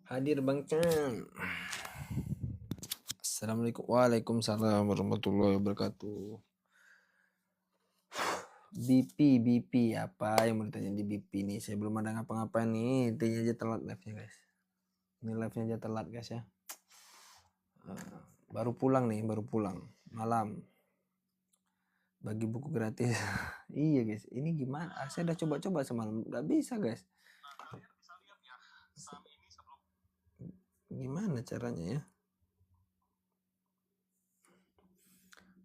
Hadir Bang Chan. Assalamualaikum. Waalaikumsalam warahmatullahi wabarakatuh. BP apa yang mau ditanya di BP nih? Saya belum ada ngapa-ngapain nih. Intinya aja telat live-nya guys. Ini live-nya aja telat guys ya. Baru pulang malam. Bagi buku gratis. Iya guys, ini gimana? Saya udah coba-coba semalam, nggak bisa guys. Gimana caranya ya?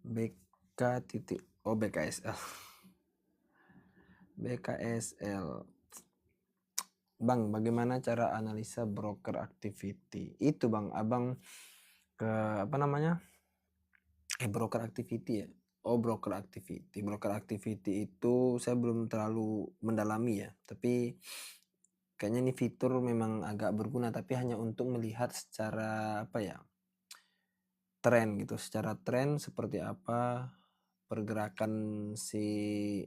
BKSL. BKSL. Bang, bagaimana cara analisa broker activity? Itu Bang, Abang ke apa namanya? Broker activity ya. Oh, broker activity. Broker activity itu saya belum terlalu mendalami ya, tapi kayaknya ini fitur memang agak berguna, tapi hanya untuk melihat secara apa ya? Tren gitu, secara tren seperti apa pergerakan si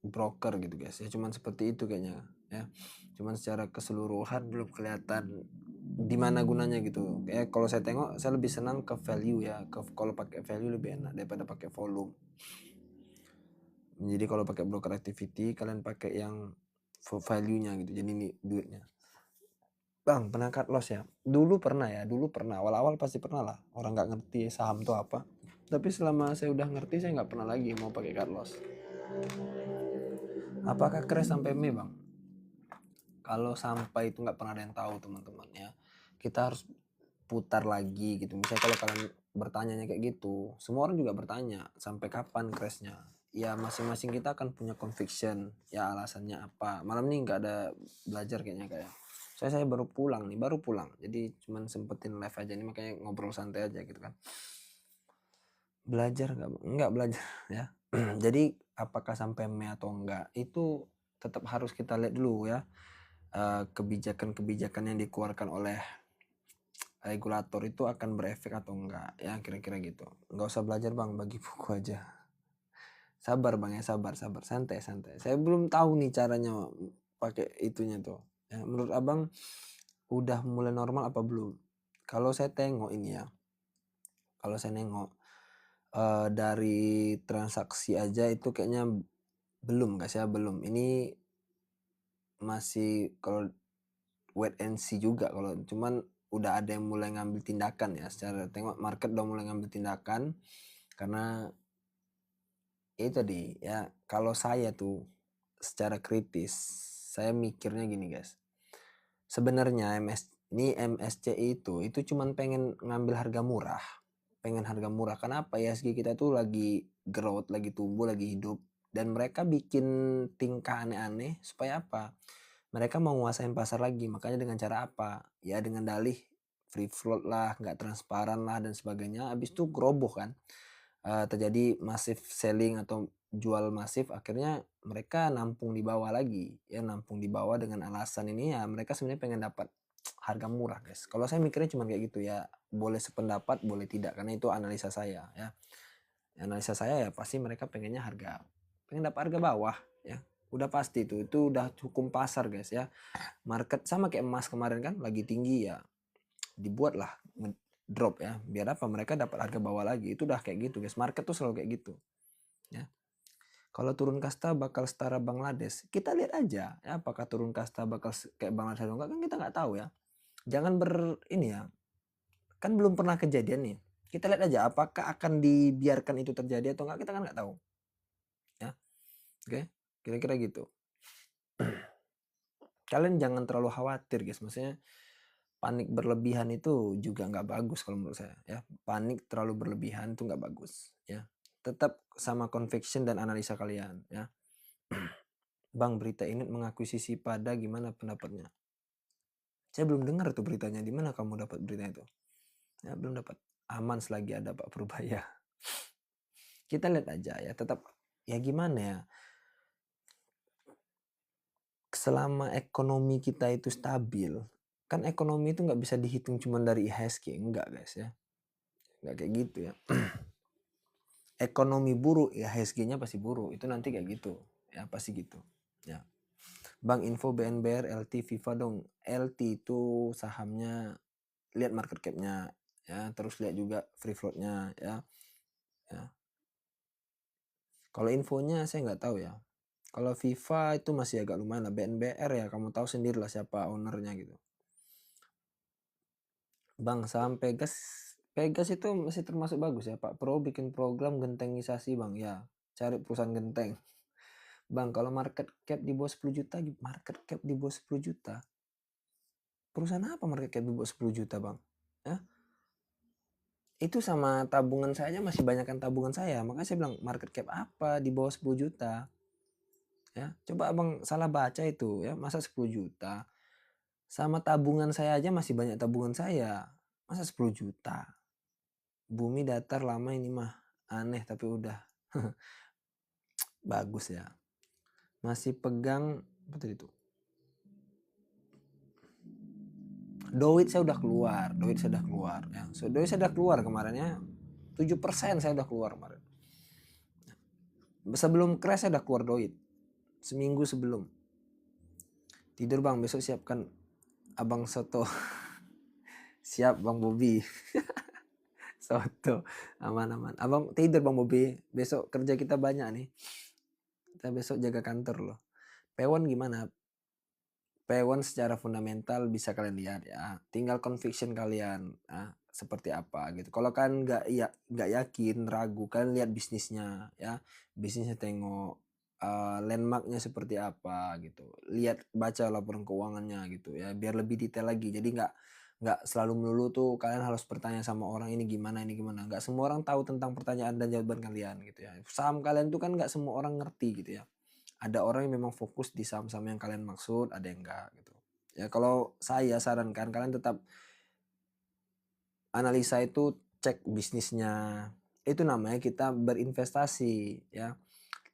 broker gitu guys ya, cuman seperti itu kayaknya ya, cuman secara keseluruhan belum kelihatan di mana gunanya gitu. Kayak kalau saya tengok, saya lebih senang ke value ya, kalau pakai value lebih enak daripada pakai volume. Jadi kalau pakai broker activity kalian pakai yang value-nya gitu, jadi ini duitnya. Bang, pernah cut loss ya? Dulu pernah, awal-awal pasti pernah lah, orang nggak ngerti saham tuh apa. Tapi selama saya udah ngerti, saya nggak pernah lagi mau pakai cut loss. Apakah crash sampai Mei Bang? Kalau sampai itu nggak pernah ada yang tahu teman-teman ya. Kita harus putar lagi gitu. Misalnya kalau kalian bertanya kayak gitu, semua orang juga bertanya sampai kapan crashnya. Ya masing-masing kita akan punya conviction. Ya alasannya apa. Malam ini nggak ada belajar kayaknya kayak. Saya baru pulang. Jadi cuman sempetin live aja nih, makanya ngobrol santai aja gitu kan. Belajar nggak belajar ya. Jadi apakah sampai Mei atau enggak itu tetap harus kita lihat dulu ya. Kebijakan-kebijakan yang dikeluarkan oleh regulator itu akan berefek atau enggak ya, kira-kira gitu. Nggak usah belajar Bang, bagi buku aja. Sabar Bang ya, sabar santai. Saya belum tahu nih caranya pakai itunya tuh ya. Menurut Abang udah mulai normal apa belum? Kalau saya tengok ini ya, dari transaksi aja itu kayaknya belum guys ya, belum. Ini masih kalau wait and see juga, kalau cuman udah ada yang mulai ngambil tindakan ya, secara tengok market udah mulai ngambil tindakan. Karena itu tadi ya, kalau saya tuh secara kritis saya mikirnya gini guys, sebenarnya MSCI itu cuman pengen ngambil harga murah, kenapa ya, IHSG kita tuh lagi growth, lagi tumbuh, lagi hidup, dan mereka bikin tingkah aneh-aneh supaya apa? Mereka mau nguasain pasar lagi. Makanya dengan cara apa? Ya dengan dalih free float lah, nggak transparan lah dan sebagainya. Habis itu geroboh kan. Terjadi massive selling atau jual masif, akhirnya mereka nampung di bawah lagi. Ya nampung di bawah dengan alasan ini ya mereka sebenarnya pengen dapat harga murah guys. Kalau saya mikirnya cuma kayak gitu ya. Boleh sependapat, boleh tidak, karena itu analisa saya ya. Analisa saya ya pasti mereka pengen dapat harga bawah ya. Udah pasti itu udah hukum pasar guys ya. Market sama kayak emas kemarin kan, lagi tinggi ya dibuatlah drop ya, biar apa, mereka dapat harga bawah lagi. Itu udah kayak gitu guys, market tuh selalu kayak gitu ya. Kalau turun kasta bakal setara Bangladesh, kita lihat aja ya, apakah turun kasta bakal kayak Bangladesh atau enggak kan kita nggak tahu ya. Jangan ini ya, kan belum pernah kejadian nih. Kita lihat aja apakah akan dibiarkan itu terjadi atau enggak, kita kan nggak tahu ya. Oke, kira-kira gitu. Kalian jangan terlalu khawatir guys, maksudnya panik berlebihan itu juga nggak bagus kalau menurut saya ya. Panik terlalu berlebihan itu nggak bagus ya. Tetap sama conviction dan analisa kalian ya. Bang, berita ini mengakuisisi pada, gimana pendapatnya? Saya belum dengar tuh beritanya. Di mana kamu dapat berita itu? Ya belum dapat. Aman selagi ada Pak Purbaya. Kita lihat aja ya, tetap ya gimana ya. Selama ekonomi kita itu stabil, kan ekonomi itu nggak bisa dihitung cuma dari IHSG, enggak guys ya. Nggak kayak gitu ya. Ekonomi buruk ya IHSG-nya pasti buruk, itu nanti kayak gitu ya, pasti gitu ya. Bang, info BNBR, LT, Viva dong. LT itu sahamnya, lihat market cap-nya ya, terus lihat juga free float-nya ya. Kalau infonya saya nggak tahu ya. Kalau Viva itu masih agak lumayan lah. BNBR ya kamu tahu sendiri lah siapa ownernya gitu. Bang, saham Pegas itu masih termasuk bagus ya. Pak Pro bikin program gentengisasi bang ya. Cari perusahaan genteng. Bang, kalau market cap di bawah 10 juta, market cap di bawah 10 juta. Perusahaan apa market cap di bawah 10 juta bang? Ya, itu sama tabungan saya aja masih banyakkan tabungan saya. Makanya saya bilang market cap apa di bawah 10 juta. Ya, coba abang salah baca itu ya, masa 10 juta. Sama tabungan saya aja masih banyak tabungan saya. Masa 10 juta. Bumi datar lama ini mah aneh tapi udah bagus ya. Masih pegang apa tadi itu? Doit saya udah keluar ya. So, doit saya udah keluar kemarin ya. 7% saya udah keluar kemarin. Sebelum crash saya udah keluar doit. Seminggu sebelum. Tidur bang, besok siapkan abang soto. Siap bang Bobi. Soto aman-aman. Abang tidur bang Bobi. Besok kerja kita banyak nih. Kita besok jaga kantor loh. Pewon gimana? Pewon secara fundamental bisa kalian lihat ya. Tinggal conviction kalian seperti apa gitu. Kalau kalian nggak yakin, ragu, kalian lihat bisnisnya ya. Bisnisnya tengok landmarknya seperti apa gitu. Lihat, baca laporan keuangannya gitu ya. Biar lebih detail lagi. Jadi nggak selalu melulu tuh kalian harus bertanya sama orang ini gimana. Nggak semua orang tahu tentang pertanyaan dan jawaban kalian gitu ya. Saham kalian tuh kan nggak semua orang ngerti gitu ya. Ada orang yang memang fokus di saham-saham yang kalian maksud, ada yang enggak gitu. Ya kalau saya sarankan kalian tetap analisa itu, cek bisnisnya. Itu namanya kita berinvestasi ya.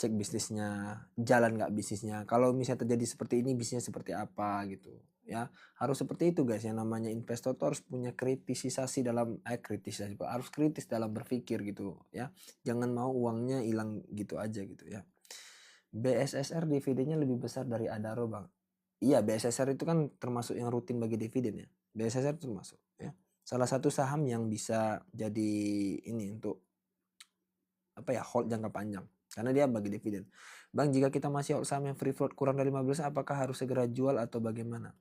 Cek bisnisnya, jalan nggak bisnisnya. Kalau misalnya terjadi seperti ini, bisnisnya seperti apa gitu ya. Harus seperti itu guys, yang namanya investor tuh harus punya kritisisasi dalam harus kritis dalam berpikir gitu ya. Jangan mau uangnya hilang gitu aja gitu ya. BSSR dividennya lebih besar dari Adaro bang. Iya, BSSR itu kan termasuk yang rutin bagi dividen ya. BSSR itu termasuk ya. Salah satu saham yang bisa jadi ini untuk apa ya, hold jangka panjang. Karena dia bagi dividen. Bang, jika kita masih hold saham yang free float kurang dari 15, apakah harus segera jual atau bagaimana?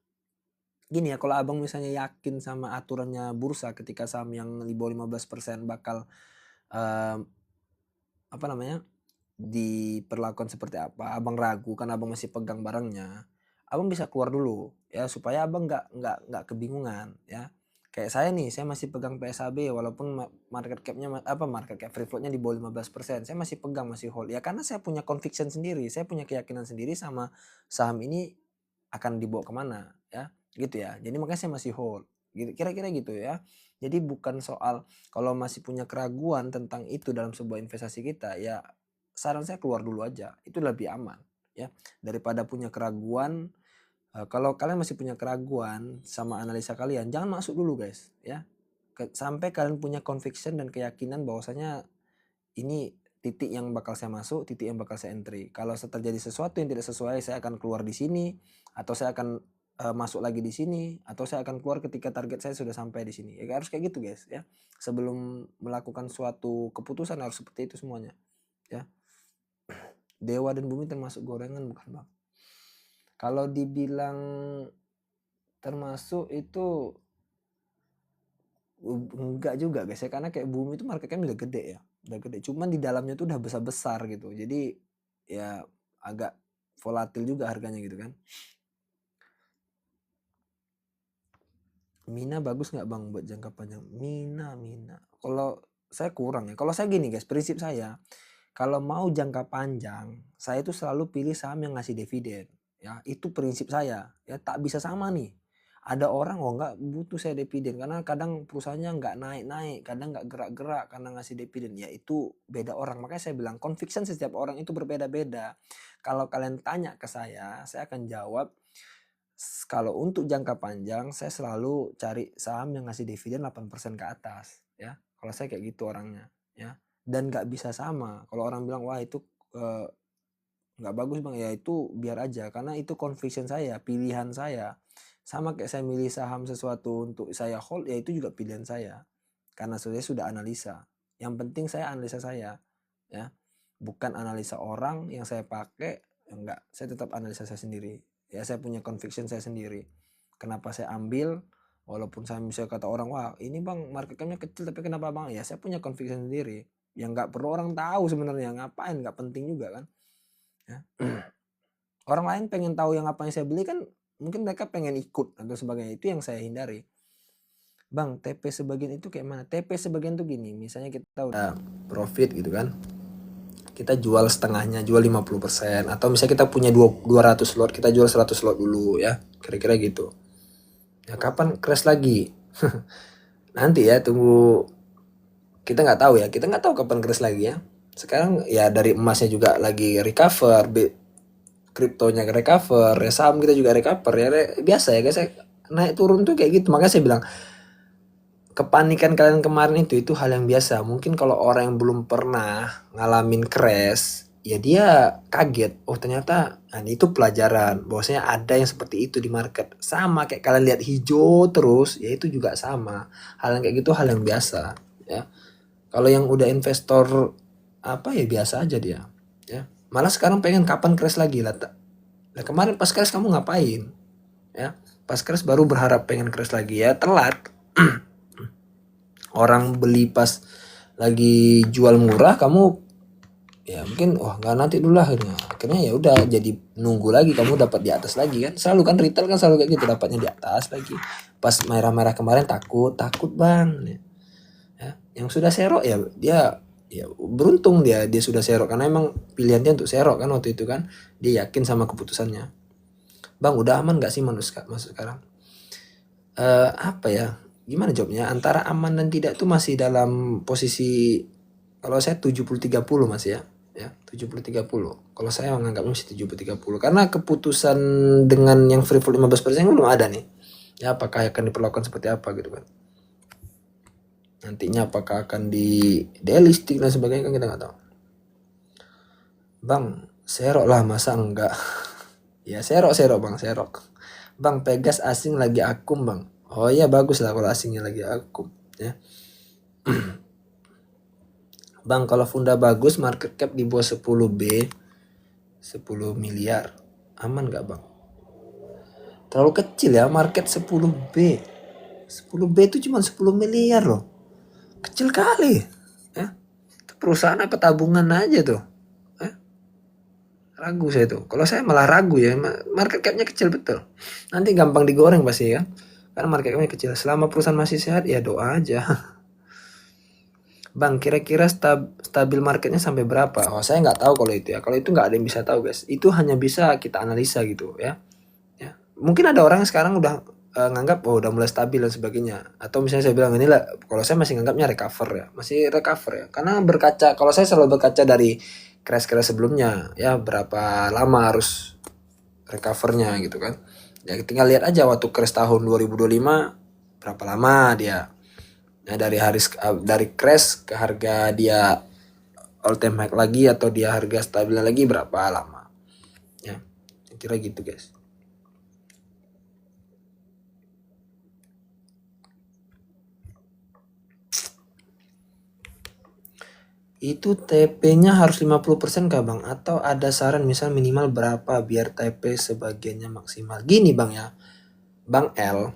Gini ya, kalau abang misalnya yakin sama aturannya bursa ketika saham yang di bawah 15% bakal apa namanya, diperlakukan seperti apa, abang ragu kan abang masih pegang barangnya, abang bisa keluar dulu ya supaya abang nggak kebingungan ya. Kayak saya nih, saya masih pegang PSAB walaupun market capnya market cap free floatnya di bawah 15%, saya masih pegang, masih hold ya karena saya punya conviction sendiri, saya punya keyakinan sendiri sama saham ini akan dibawa kemana ya gitu ya. Jadi makanya saya masih hold gitu, kira-kira gitu ya. Jadi bukan soal kalau masih punya keraguan tentang itu dalam sebuah investasi kita ya, saran saya keluar dulu aja, itu lebih aman ya daripada punya keraguan. Kalau kalian masih punya keraguan sama analisa kalian, jangan masuk dulu guys ya. Sampai kalian punya conviction dan keyakinan bahwasanya ini titik yang bakal saya masuk, titik yang bakal saya entry. Kalau terjadi sesuatu yang tidak sesuai, saya akan keluar di sini, atau saya akan masuk lagi di sini, atau saya akan keluar ketika target saya sudah sampai di sini. Ya harus kayak gitu guys ya. Sebelum melakukan suatu keputusan harus seperti itu semuanya ya. Dewa dan bumi termasuk gorengan bukan bang? Kalau dibilang termasuk itu enggak juga guys ya, karena kayak bumi itu marketnya udah gede ya, udah gede. Cuman di dalamnya tuh udah besar-besar gitu. Jadi ya agak volatil juga harganya gitu kan. Mina bagus nggak bang buat jangka panjang? Mina. Kalau saya kurang ya. Kalau saya gini guys, prinsip saya kalau mau jangka panjang, saya itu selalu pilih saham yang ngasih dividen. Ya, itu prinsip saya. Ya, tak bisa sama nih. Ada orang nggak butuh saya dividen karena kadang perusahaannya nggak naik-naik, kadang nggak gerak-gerak karena ngasih dividen. Ya itu beda orang. Makanya saya bilang conviction setiap orang itu berbeda-beda. Kalau kalian tanya ke saya akan jawab kalau untuk jangka panjang saya selalu cari saham yang ngasih dividen 8% ke atas ya. Kalau saya kayak gitu orangnya ya. Dan nggak bisa sama. Kalau orang bilang wah itu nggak bagus Bang, ya itu biar aja, karena itu conviction saya, pilihan saya. Sama kayak saya milih saham sesuatu untuk saya hold, ya itu juga pilihan saya. Karena saya sudah analisa. Yang penting saya analisa saya, ya. Bukan analisa orang yang saya pakai, enggak. Saya tetap analisa saya sendiri. Ya saya punya conviction saya sendiri. Kenapa saya ambil, walaupun saya bisa kata orang, wah ini Bang market cap-nya kecil tapi kenapa Bang? Ya saya punya conviction sendiri. Yang nggak perlu orang tahu sebenarnya, ngapain, nggak penting juga kan. Ya. Orang lain pengen tahu yang apa yang saya beli kan, mungkin mereka pengen ikut atau sebagainya, itu yang saya hindari. Bang, TP sebagian itu kayak mana? TP sebagian tuh gini, misalnya kita udah profit gitu kan, kita jual setengahnya, jual 50%, atau misalnya kita punya 200 lot, kita jual 100 lot dulu ya, kira-kira gitu. Ya kapan crash lagi? Nanti ya, tunggu, kita nggak tahu ya, kita nggak tahu kapan crash lagi ya. Sekarang ya dari emasnya juga lagi recover, kriptonya recover, ya saham kita juga recover ya, biasa ya guys, naik turun tuh kayak gitu. Makanya saya bilang kepanikan kalian kemarin itu hal yang biasa. Mungkin kalau orang yang belum pernah ngalamin crash, ya dia kaget. Oh ternyata itu pelajaran bahwasanya ada yang seperti itu di market. Sama kayak kalian lihat hijau terus, ya itu juga sama. Hal yang kayak gitu hal yang biasa ya. Kalau yang udah investor apa ya biasa aja dia ya. Malah sekarang pengen kapan crash lagi lah. Nah, kemarin pas crash kamu ngapain ya? Pas crash baru berharap pengen crash lagi, ya telat. Orang beli pas lagi jual murah, kamu ya mungkin nggak nanti dulu lah, akhirnya ya udah jadi nunggu lagi, kamu dapat di atas lagi kan, selalu kan retail kan selalu kayak gitu, dapatnya di atas lagi. Pas merah-merah kemarin takut Bang ya. Yang sudah serok ya dia ya beruntung, dia sudah serok karena emang pilihannya untuk serok kan waktu itu kan, dia yakin sama keputusannya. Bang udah aman nggak sih masuk sekarang? Apa ya, gimana jawabnya, antara aman dan tidak tuh masih dalam posisi, kalau saya 70-30 masih ya 70-30. Kalau saya menganggapnya masih 70-30 karena keputusan dengan yang free fall 15% belum ada nih ya, apakah akan diperlakukan seperti apa gitu kan nantinya, apakah akan di delisting dan sebagainya kan kita nggak tahu. Bang serok lah masa enggak? Ya serok Bang, serok Bang. Pegas asing lagi akum Bang. Oh iya bagus lah kalau asingnya lagi akum ya. Bang kalau Funda bagus, market cap di bawah 10B, 10 miliar, aman gak Bang? Terlalu kecil ya market 10B. 10B itu cuma 10 miliar loh, kecil kali ya. Itu perusahaan apa tabungan aja tuh ya? Ragu saya tuh, kalau saya malah ragu ya, market capnya kecil betul, nanti gampang digoreng pasti ya, karena market capnya kecil. Selama perusahaan masih sehat ya doa aja. Bang kira-kira stabil marketnya sampai berapa? Oh saya nggak tahu kalau itu ya, kalau itu nggak ada yang bisa tahu guys, itu hanya bisa kita analisa gitu ya. Mungkin ada orang yang sekarang udah nganggap udah mulai stabil dan sebagainya, atau misalnya saya bilang inilah, kalau saya masih nganggapnya recover ya, masih recover ya, karena berkaca, kalau saya selalu berkaca dari crash sebelumnya ya, berapa lama harus recovernya gitu kan ya. Tinggal lihat aja waktu crash tahun 2025 berapa lama dia ya, dari crash ke harga dia all time high lagi, atau dia harga stabil lagi berapa lama ya, kira gitu guys. Itu TP-nya harus 50% kah Bang? Atau ada saran misal minimal berapa biar TP sebagiannya maksimal? Gini Bang ya, Bang L,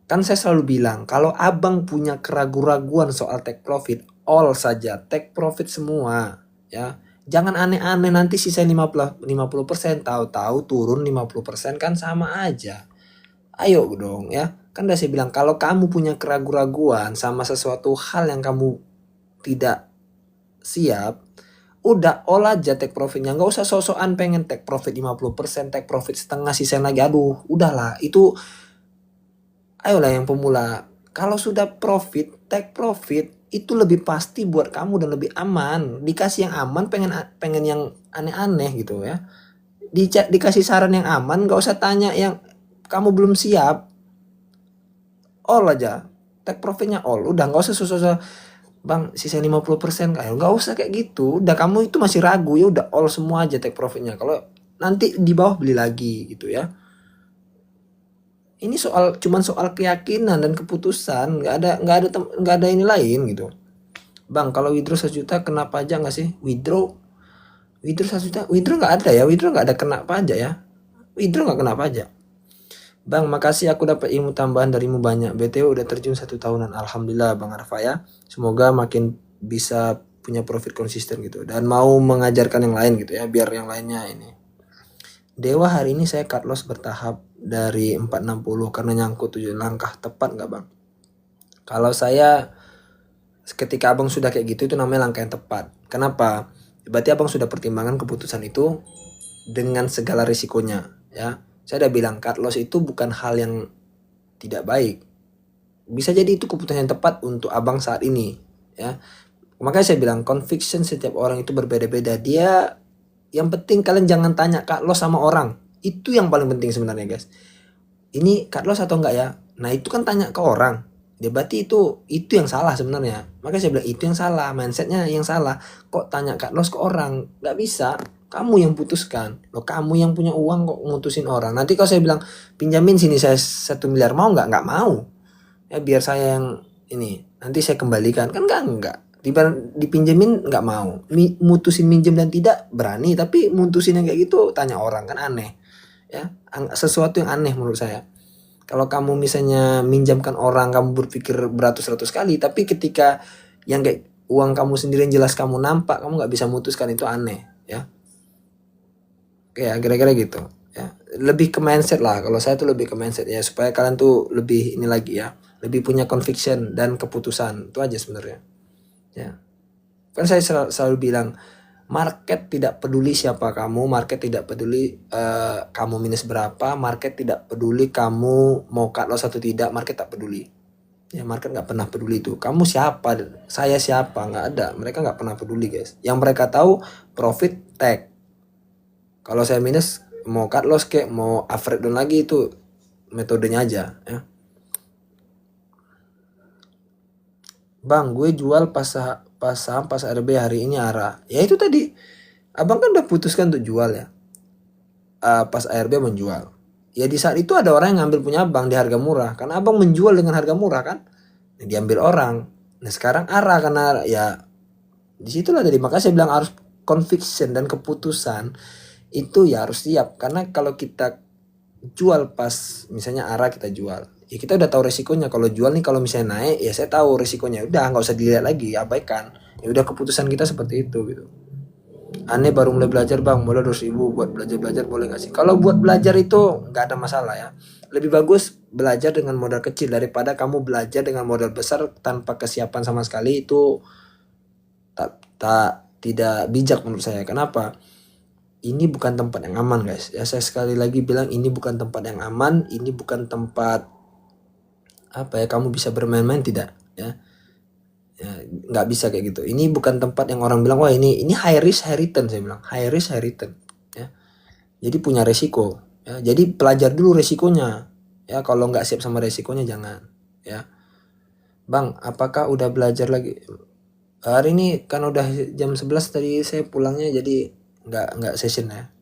kan saya selalu bilang kalau abang punya keraguan-raguan soal take profit, all saja take profit semua ya. Jangan aneh-aneh nanti sisa 50%, tahu-tahu turun 50% kan sama aja. Ayo dong ya. Kan udah saya bilang kalau kamu punya keraguan-raguan sama sesuatu hal yang kamu tidak siap, udah all aja take profitnya, nggak usah sok-sokan pengen take profit 50%, take profit setengah sisa lagi, aduh udahlah itu. Ayolah yang pemula, kalau sudah profit, take profit itu lebih pasti buat kamu dan lebih aman. Dikasih yang aman, pengen yang aneh-aneh gitu ya. Dikasih saran yang aman, nggak usah tanya yang kamu belum siap. All aja, take profitnya all, udah nggak usah susah-susah Bang sisa 50%, kayak nggak usah kayak gitu, udah kamu itu masih ragu ya udah all semua aja take profitnya, kalau nanti di bawah beli lagi gitu ya. Ini cuman soal keyakinan dan keputusan, nggak ada ini lain gitu. Bang kalau withdraw 1 juta kena pajak nggak sih? Withdraw 1 juta, withdraw nggak ada ya, withdraw nggak ada kena pajak ya, withdraw nggak kena pajak. Bang makasih aku dapat ilmu tambahan darimu banyak, BTW udah terjun 1 tahunan, alhamdulillah Bang Arfa ya, semoga makin bisa punya profit konsisten gitu dan mau mengajarkan yang lain gitu ya, biar yang lainnya ini. Dewa hari ini saya cut loss bertahap dari 460 karena nyangkut 7 langkah, tepat nggak Bang? Kalau saya ketika abang sudah kayak gitu itu namanya langkah yang tepat. Kenapa? Berarti abang sudah pertimbangkan keputusan itu dengan segala risikonya ya. Saya udah bilang cut loss itu bukan hal yang tidak baik, bisa jadi itu keputusan yang tepat untuk abang saat ini ya. Makanya saya bilang conviction setiap orang itu berbeda-beda. Dia yang penting kalian jangan tanya cut loss sama orang, itu yang paling penting sebenarnya guys. Ini cut loss atau enggak ya, nah itu kan tanya ke orang, dia berarti itu yang salah sebenarnya. Makanya saya bilang itu yang salah, mindsetnya yang salah. Kok tanya cut loss ke orang? Nggak bisa, kamu yang putuskan loh, kamu yang punya uang kok ngutusin orang. Nanti kalau saya bilang pinjamin sini saya 1 miliar, mau nggak mau ya, biar saya yang ini nanti saya kembalikan kan, enggak dipinjemin nggak mau, mutusin minjem dan tidak berani, tapi mutusin yang kayak gitu tanya orang kan aneh ya, sesuatu yang aneh menurut saya. Kalau kamu misalnya minjamkan orang, kamu berpikir beratus-ratus kali, tapi ketika yang kayak uang kamu sendiri yang jelas kamu nampak, kamu nggak bisa mutuskan, itu aneh ya. Kayak kira-kira gitu ya, lebih ke mindset lah. Kalau saya tuh lebih ke mindset ya, supaya kalian tuh lebih ini lagi ya, lebih punya conviction dan keputusan, itu aja sebenarnya ya. Kan saya selalu bilang market tidak peduli siapa kamu, market tidak peduli kamu minus berapa, market tidak peduli kamu mau cut loss atau tidak, market tak peduli ya. Market nggak pernah peduli itu kamu siapa, saya siapa, nggak ada, mereka nggak pernah peduli guys. Yang mereka tahu profit take. Kalau saya minus mau cut loss kayak mau average down lagi, itu metodenya aja ya. Bang gue jual pas ARB hari ini ARA, ya itu tadi abang kan udah putuskan untuk jual ya, pas ARB menjual ya. Di saat itu ada orang yang ngambil punya abang di harga murah karena abang menjual dengan harga murah kan, diambil orang. Nah sekarang ARA karena ya disitulah tadi, makanya saya bilang harus conviction dan keputusan itu ya harus siap. Karena kalau kita jual pas misalnya ARA kita jual ya, kita udah tahu resikonya. Kalau jual nih, kalau misalnya naik ya saya tahu resikonya, udah nggak usah dilihat lagi, abaikan ya, udah keputusan kita seperti itu gitu. Aneh baru mulai belajar bang, modal 200.000 buat belajar boleh gak sih? Kalau buat belajar itu nggak ada masalah ya, lebih bagus belajar dengan modal kecil daripada kamu belajar dengan modal besar tanpa kesiapan sama sekali. Itu tidak bijak menurut saya. Kenapa? Ini bukan tempat yang aman guys ya, saya sekali lagi bilang ini bukan tempat yang aman, ini bukan tempat apa ya kamu bisa bermain-main, tidak ya, nggak bisa kayak gitu. Ini bukan tempat yang orang bilang wah ini high risk high return. Saya bilang high risk high return ya, jadi punya resiko ya. Jadi pelajar dulu resikonya ya, kalau nggak siap sama resikonya jangan ya. Bang apakah udah belajar lagi hari ini? Kan udah jam 11 tadi saya pulangnya, jadi nggak session ya.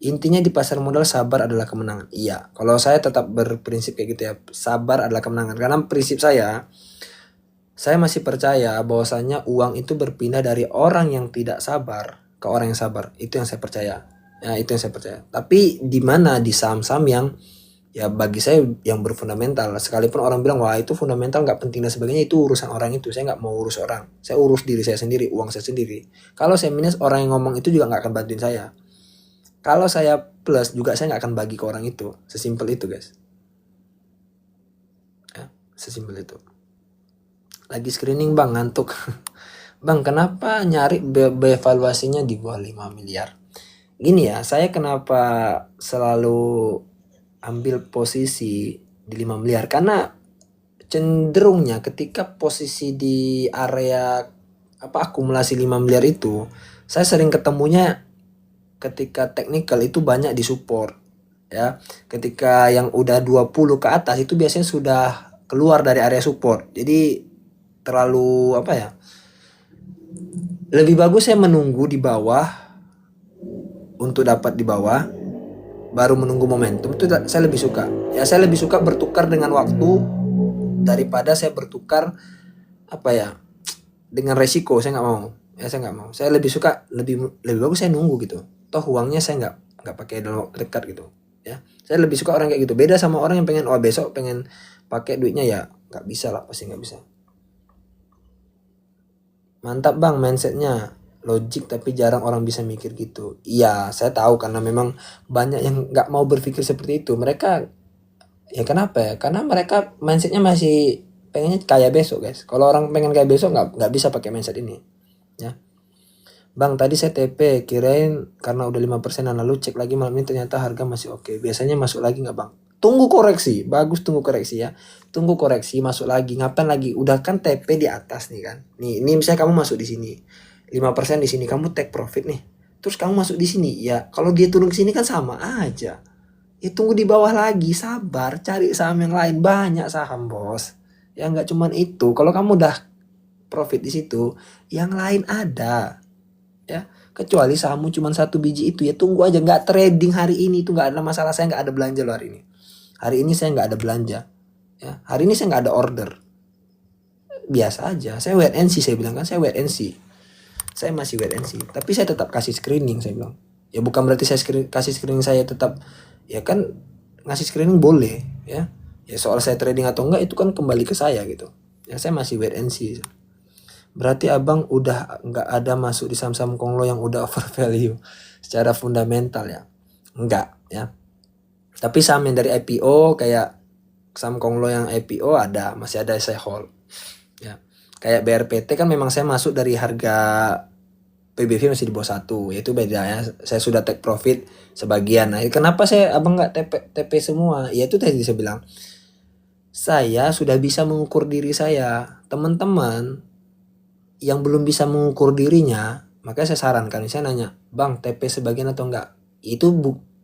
Intinya di pasar modal sabar adalah kemenangan. Iya, kalau saya tetap berprinsip kayak gitu ya, sabar adalah kemenangan. Karena prinsip saya masih percaya bahwasanya uang itu berpindah dari orang yang tidak sabar ke orang yang sabar. Itu yang saya percaya ya, itu yang saya percaya. Tapi di mana di saham-saham yang ya bagi saya yang berfundamental, sekalipun orang bilang wah itu fundamental nggak penting dan sebagainya, itu urusan orang itu. Saya nggak mau urus orang, saya urus diri saya sendiri, uang saya sendiri. Kalau saya minus, orang yang ngomong itu juga nggak akan bantuin saya. Kalau saya plus juga saya nggak akan bagi ke orang itu. Sesimpel itu guys ya, sesimpel itu. Lagi screening bang, ngantuk. Bang kenapa nyari evaluasinya di bawah 5 miliar? Gini ya, saya kenapa selalu ambil posisi di 5 miliar, karena cenderungnya ketika posisi di area akumulasi 5 miliar itu, saya sering ketemunya ketika teknikal itu banyak di support ya. Ketika yang udah 20 ke atas itu biasanya sudah keluar dari area support. Jadi terlalu apa ya, lebih bagus saya menunggu di bawah untuk dapat di bawah baru menunggu momentum. Itu saya lebih suka ya. Saya lebih suka bertukar dengan waktu daripada saya bertukar apa ya dengan resiko. Saya nggak mau ya, saya nggak mau. Saya lebih suka lebih bagus saya nunggu gitu, toh uangnya saya nggak pakai dalam waktu dekat gitu ya. Saya lebih suka orang kayak gitu, beda sama orang yang pengen besok pengen pakai duitnya. Ya nggak bisa lah, pasti nggak bisa. Mantap bang mindsetnya, logik tapi jarang orang bisa mikir gitu. Iya saya tahu, karena memang banyak yang nggak mau berpikir seperti itu. Mereka ya kenapa ya, karena mereka mindsetnya masih pengennya kaya besok guys. Kalau orang pengen kaya besok nggak bisa pakai mindset ini ya. Bang tadi saya TP kirain karena udah 5% lalu cek lagi malam ini ternyata harga masih oke. Biasanya masuk lagi nggak bang? Tunggu koreksi, bagus, tunggu koreksi ya. Tunggu koreksi, masuk lagi. Ngapain lagi? Udah kan TP di atas nih kan. Nih, ini misalnya kamu masuk di sini. 5% di sini kamu take profit nih. Terus kamu masuk di sini. Ya, kalau dia turun ke sini kan sama aja. Ya tunggu di bawah lagi, sabar, cari saham yang lain. Banyak saham, Bos. Ya nggak cuman itu. Kalau kamu udah profit di situ, yang lain ada. Ya, kecuali sahammu cuma 1 biji itu, ya tunggu aja. Nggak trading hari ini itu nggak ada masalah. Saya nggak ada belanja loh hari ini. Hari ini saya nggak ada belanja ya. Hari ini saya nggak ada order, biasa aja. Saya wait and see, saya bilang kan, saya wait and see. Saya masih wait and see, tapi saya tetap kasih screening. Saya bilang ya bukan berarti saya kasih screening saya tetap ya kan, ngasih screening boleh ya. Ya soal saya trading atau enggak itu kan kembali ke saya gitu ya. Saya masih wait and see. Berarti abang udah nggak ada masuk di saham-saham Konglo yang udah over value secara fundamental ya? Enggak ya. Tapi saham yang dari IPO kayak saham Konglo yang IPO ada, masih ada saya hold ya. Kayak BRPT kan memang saya masuk dari harga PBV masih di bawah 1, yaitu beda ya. Saya sudah take profit sebagian. Nah kenapa abang nggak TP semua? Ya itu tadi saya bilang, saya sudah bisa mengukur diri saya. Teman-teman yang belum bisa mengukur dirinya, makanya saya sarankan, saya nanya, bang TP sebagian atau enggak? Itu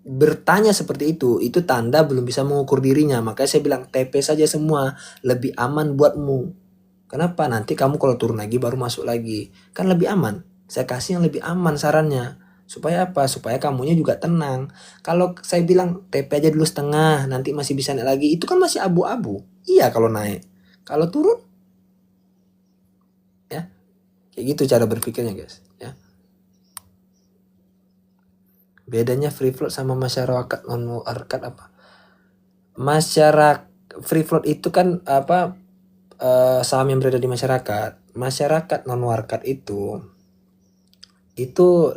bertanya seperti itu tanda belum bisa mengukur dirinya. Makanya saya bilang TP saja semua, lebih aman buatmu. Kenapa? Nanti kamu kalau turun lagi baru masuk lagi, kan lebih aman. Saya kasih yang lebih aman sarannya. Supaya apa? Supaya kamunya juga tenang. Kalau saya bilang TP aja dulu setengah, nanti masih bisa naik lagi, itu kan masih abu-abu. Iya kalau naik, kalau turun ya. Kayak gitu cara berpikirnya guys ya. Bedanya free float sama masyarakat non market apa? Masyarakat free float itu kan apa, saham yang berada di masyarakat. Masyarakat non market itu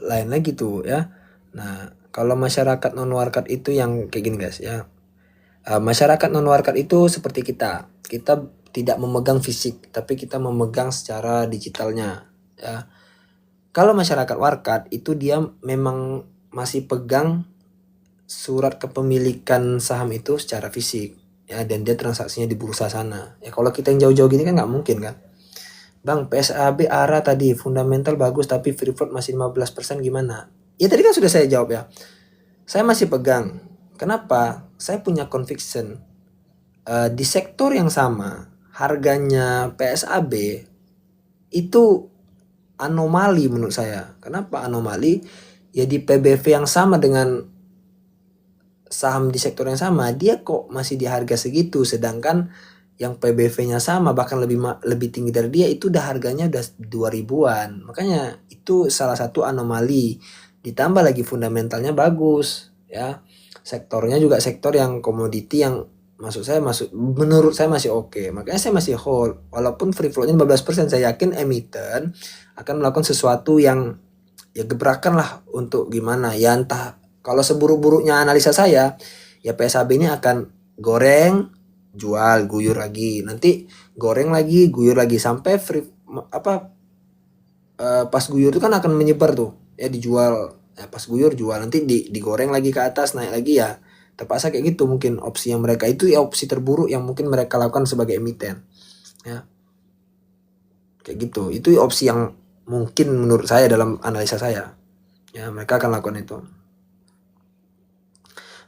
lain lagi tuh ya. Nah kalau masyarakat non market itu yang kayak gini guys ya. Masyarakat non market itu seperti kita tidak memegang fisik, tapi kita memegang secara digitalnya ya. Kalau masyarakat warkat itu dia memang masih pegang surat kepemilikan saham itu secara fisik ya, dan dia transaksinya di bursa sana ya. Kalau kita yang jauh-jauh gini kan nggak mungkin kan. Bang PSAB ARA tadi fundamental bagus tapi free float masih 15%, gimana? Ya tadi kan sudah saya jawab ya. Saya masih pegang. Kenapa? Saya punya conviction di sektor yang sama harganya PSAB itu anomali menurut saya. Kenapa anomali? Ya di PBV yang sama dengan saham di sektor yang sama, dia kok masih di harga segitu, sedangkan yang PBV-nya sama bahkan lebih tinggi dari dia itu udah harganya udah 2000-an. Makanya itu salah satu anomali. Ditambah lagi fundamentalnya bagus ya. Sektornya juga sektor yang komoditi yang menurut saya masih oke. Makanya saya masih hold. Walaupun free flow-nya 15%, saya yakin emiten akan melakukan sesuatu yang ya gebrakan lah untuk gimana. Ya entah, kalau seburuk-buruknya analisa saya, ya PSAB ini akan goreng, jual, guyur lagi. Nanti goreng lagi, guyur lagi sampai pas guyur itu kan akan menyebar tuh. Ya dijual, pas guyur jual, nanti digoreng lagi ke atas, naik lagi ya. Terpaksa kayak gitu mungkin opsi yang mereka itu ya opsi terburuk yang mungkin mereka lakukan sebagai emiten ya. Kayak gitu, itu opsi yang mungkin menurut saya dalam analisa saya ya, mereka akan lakukan itu.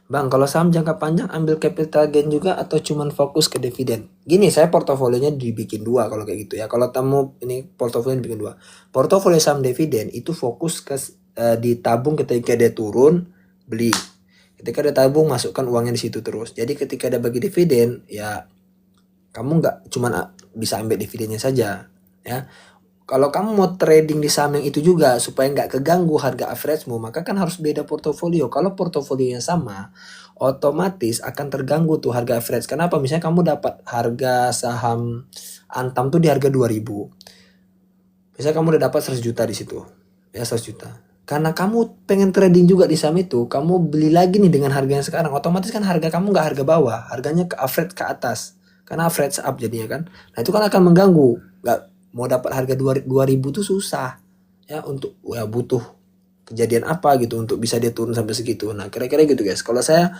Bang, kalau saham jangka panjang ambil capital gain juga atau cuman fokus ke dividen? Gini, saya portofolionya dibikin dua kalau kayak gitu ya. Kalau kamu ini portofolio dibikin dua. Portofolio saham dividen itu fokus ke ditabung ketika dia turun, beli. Ketika dia tabung, masukkan uangnya di situ terus. Jadi ketika dia bagi dividen, ya kamu nggak cuman bisa ambil dividennya saja, ya. Kalau kamu mau trading di saham yang itu juga supaya nggak keganggu harga average-mu, maka kan harus beda portofolio. Kalau portofolionya sama, otomatis akan terganggu tuh harga average. Kenapa? Misalnya kamu dapat harga saham Antam tuh di harga 2000. Misalnya kamu udah dapat 100 juta di situ. Ya 100 juta. Karena kamu pengen trading juga di saham itu, kamu beli lagi nih dengan harga yang sekarang. Otomatis kan harga kamu nggak harga bawah, harganya ke average ke atas. Karena average up jadinya kan. Nah itu kan akan mengganggu. Nggak mau dapat harga 2000 tuh susah ya, untuk ya butuh kejadian apa gitu untuk bisa dia turun sampai segitu. Nah kira-kira gitu guys, kalau saya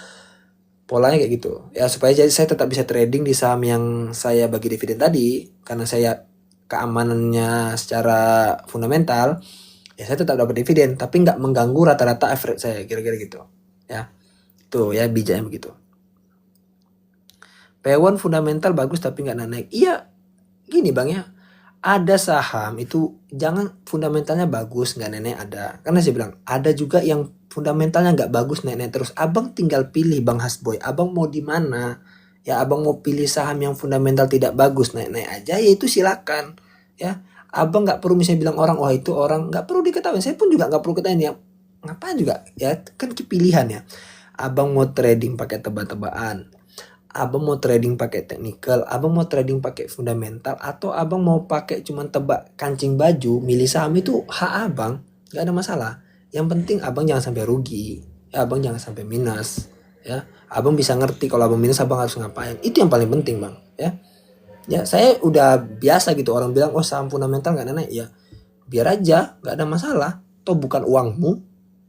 polanya kayak gitu ya, supaya jadi saya tetap bisa trading di saham yang saya bagi dividen tadi, karena saya keamanannya secara fundamental ya, saya tetap dapat dividen tapi nggak mengganggu rata-rata average saya, kira-kira gitu ya. Tuh ya bijaknya begitu. P1 fundamental bagus tapi nggak naik. Iya gini bang ya, ada saham itu jangan fundamentalnya bagus nggak nenek ada, karena saya bilang ada juga yang fundamentalnya nggak bagus nenek terus. Abang tinggal pilih bang Hasboy, abang mau di mana ya. Abang mau pilih saham yang fundamental tidak bagus nenek aja ya, itu silakan ya. Abang nggak perlu misalnya bilang orang, wah itu orang nggak perlu diketahui. Saya pun juga nggak perlu ketahui ya, ngapain juga ya, kan pilihan ya. Abang mau trading pakai tebak-tebakan, abang mau trading pakai technical, abang mau trading pakai fundamental, atau abang mau pakai cuman tebak kancing baju, milih saham itu hak abang, nggak ada masalah. Yang penting abang jangan sampai rugi, ya, abang jangan sampai minus, ya. Abang bisa ngerti kalau abang minus abang harus ngapain, itu yang paling penting bang, ya. Ya saya udah biasa gitu orang bilang, oh saham fundamental nggak naik, ya biar aja, nggak ada masalah. Toh bukan uangmu,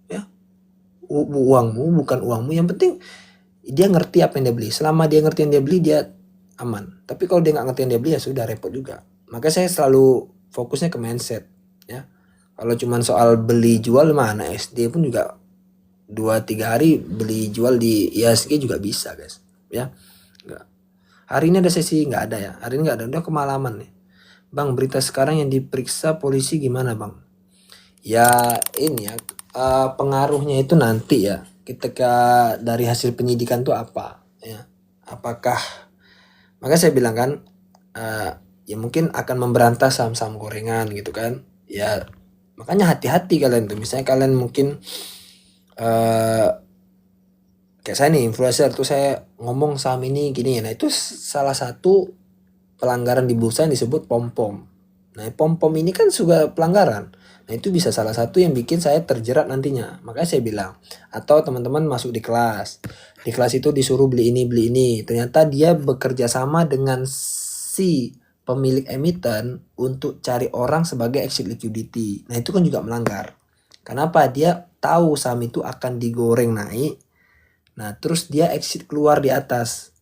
ya, uangmu bukan uangmu. Yang penting dia ngerti apa yang dia beli. Selama dia ngerti yang dia beli, dia aman. Tapi kalau dia nggak ngerti yang dia beli, ya sudah repot juga. Maka saya selalu fokusnya ke mindset ya. Kalau cuma soal beli jual, mana SD pun juga 2-3 hari beli jual di IHSG juga bisa guys ya. Nggak. Hari ini ada sesi nggak ada ya, hari ini nggak ada, udah kemalaman nih bang. Berita sekarang yang diperiksa polisi gimana bang? Ya ini ya, pengaruhnya itu nanti ya, ketika dari hasil penyidikan tuh apa ya, apakah, maka saya bilang kan ya mungkin akan memberantas saham-saham gorengan gitu kan ya. Makanya hati-hati kalian tuh, misalnya kalian mungkin kayak saya nih influencer tuh, saya ngomong saham ini gini, nah itu salah satu pelanggaran di bursa yang disebut pom-pom. Nah pom-pom ini kan juga pelanggaran. Nah itu bisa salah satu yang bikin saya terjerat nantinya. Makanya saya bilang, atau teman-teman masuk di kelas itu disuruh beli ini, ternyata dia bekerja sama dengan si pemilik emiten untuk cari orang sebagai exit liquidity. Nah itu kan juga melanggar. Kenapa? Dia tahu saham itu akan digoreng naik, nah terus dia exit keluar di atas.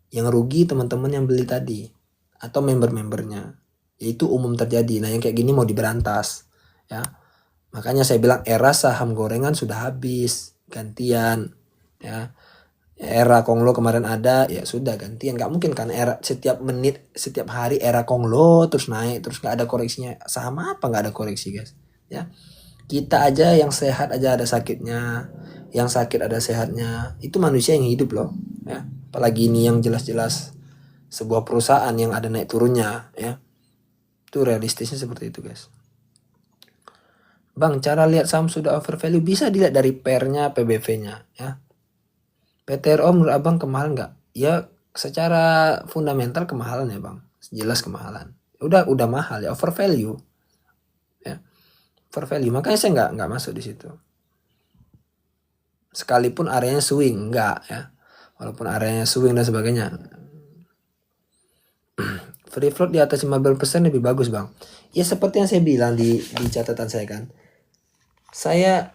Yang rugi teman-teman yang beli tadi atau member-membernya. Itu umum terjadi. Nah yang kayak gini mau diberantas ya. Makanya saya bilang era saham gorengan sudah habis, gantian ya. Era Konglo kemarin ada, ya sudah gantian. Nggak mungkin kan era setiap menit, setiap hari era Konglo terus naik terus nggak ada koreksinya. Saham apa nggak ada koreksi guys ya. Kita aja yang sehat aja ada sakitnya, yang sakit ada sehatnya. Itu manusia yang hidup loh ya. Apalagi ini yang jelas-jelas sebuah perusahaan yang ada naik turunnya ya. Itu realistisnya seperti itu guys. Bang, cara lihat saham sudah overvalue bisa dilihat dari pairnya, PBV-nya ya. PTRO menurut abang kemahalan nggak? Ya secara fundamental kemahalan ya bang, jelas kemahalan. Udah mahal ya, overvalue ya, overvalue. Makanya saya nggak masuk di situ. Sekalipun areanya swing, enggak ya. Walaupun areanya swing dan sebagainya. Free float di atas 15% lebih bagus bang. Ya seperti yang saya bilang di catatan saya kan. Saya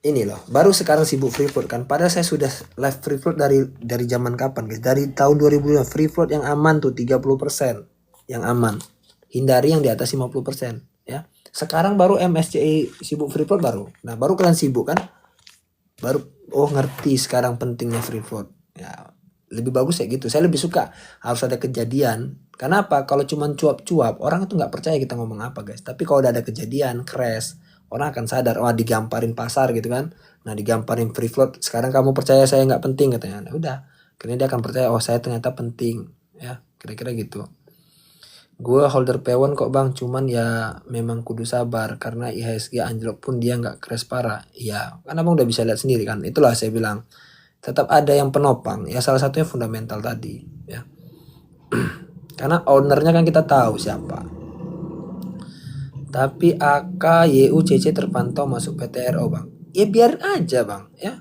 ini loh, baru sekarang sibuk free float kan. Padahal saya sudah live free float dari zaman kapan guys? Dari tahun 2005. Free float yang aman tuh 30%. Yang aman. Hindari yang di atas 50% ya. Sekarang baru MSCI sibuk free float baru. Nah baru kalian sibuk kan. baru ngerti sekarang pentingnya free float. Ya lebih bagus kayak gitu. Saya lebih suka harus ada kejadian. Kenapa? Kalau cuma cuap-cuap orang tuh nggak percaya kita ngomong apa guys. Tapi kalau udah ada kejadian crash, orang akan sadar, wah digamparin pasar gitu kan. Nah digamparin free float, sekarang kamu percaya saya nggak penting katanya. Nah udah, karena dia akan percaya, oh saya ternyata penting. Ya kira-kira gitu. Gue holder P1 kok bang, cuman ya memang kudu sabar karena IHSG anjlok pun dia nggak crash parah. Iya, kan abang udah bisa lihat sendiri kan. Itulah saya bilang, tetap ada yang penopang. Ya salah satunya fundamental tadi. Ya, karena ownernya kan kita tahu siapa. Tapi AK, YU, CC terpantau masuk PTRO bang. Ya biar aja bang. Ya,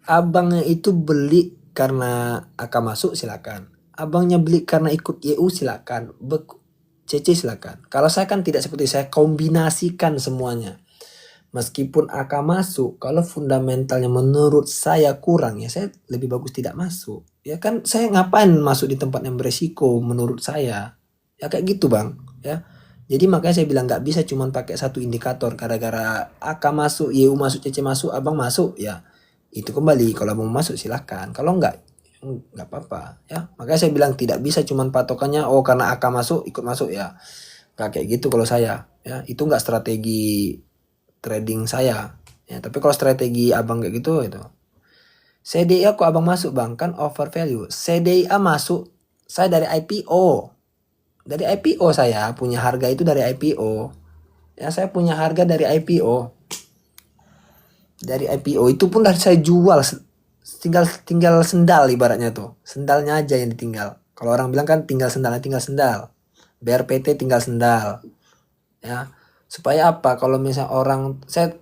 abangnya itu beli karena AK masuk silakan. Abangnya beli karena ikut YU silakan, CC silakan. Kalau saya kan tidak seperti saya kombinasikan semuanya. Meskipun AK masuk, kalau fundamentalnya menurut saya kurang ya saya lebih bagus tidak masuk. Ya kan saya ngapain masuk di tempat yang beresiko menurut saya. Ya kayak gitu bang. Ya. Jadi makanya saya bilang nggak bisa cuma pakai satu indikator. Gara-gara AK masuk, YU masuk, CC masuk, abang masuk ya. Itu kembali kalau mau masuk silahkan. Kalau nggak apa-apa ya. Makanya saya bilang tidak bisa cuman patokannya karena AK masuk ikut masuk ya. Nggak kayak gitu kalau saya ya. Itu nggak strategi trading saya ya. Tapi kalau strategi abang kayak gitu itu CDIA kok abang masuk bang, kan over value. CDIA masuk saya dari IPO. Dari IPO saya punya harga itu dari IPO. Ya saya punya harga dari IPO. Dari IPO itu pun dari saya jual, tinggal sendal ibaratnya tuh. Sendalnya aja yang ditinggal. Kalau orang bilang kan tinggal sendal. BRPT tinggal sendal. Ya. Supaya apa? Kalau misalnya orang, saya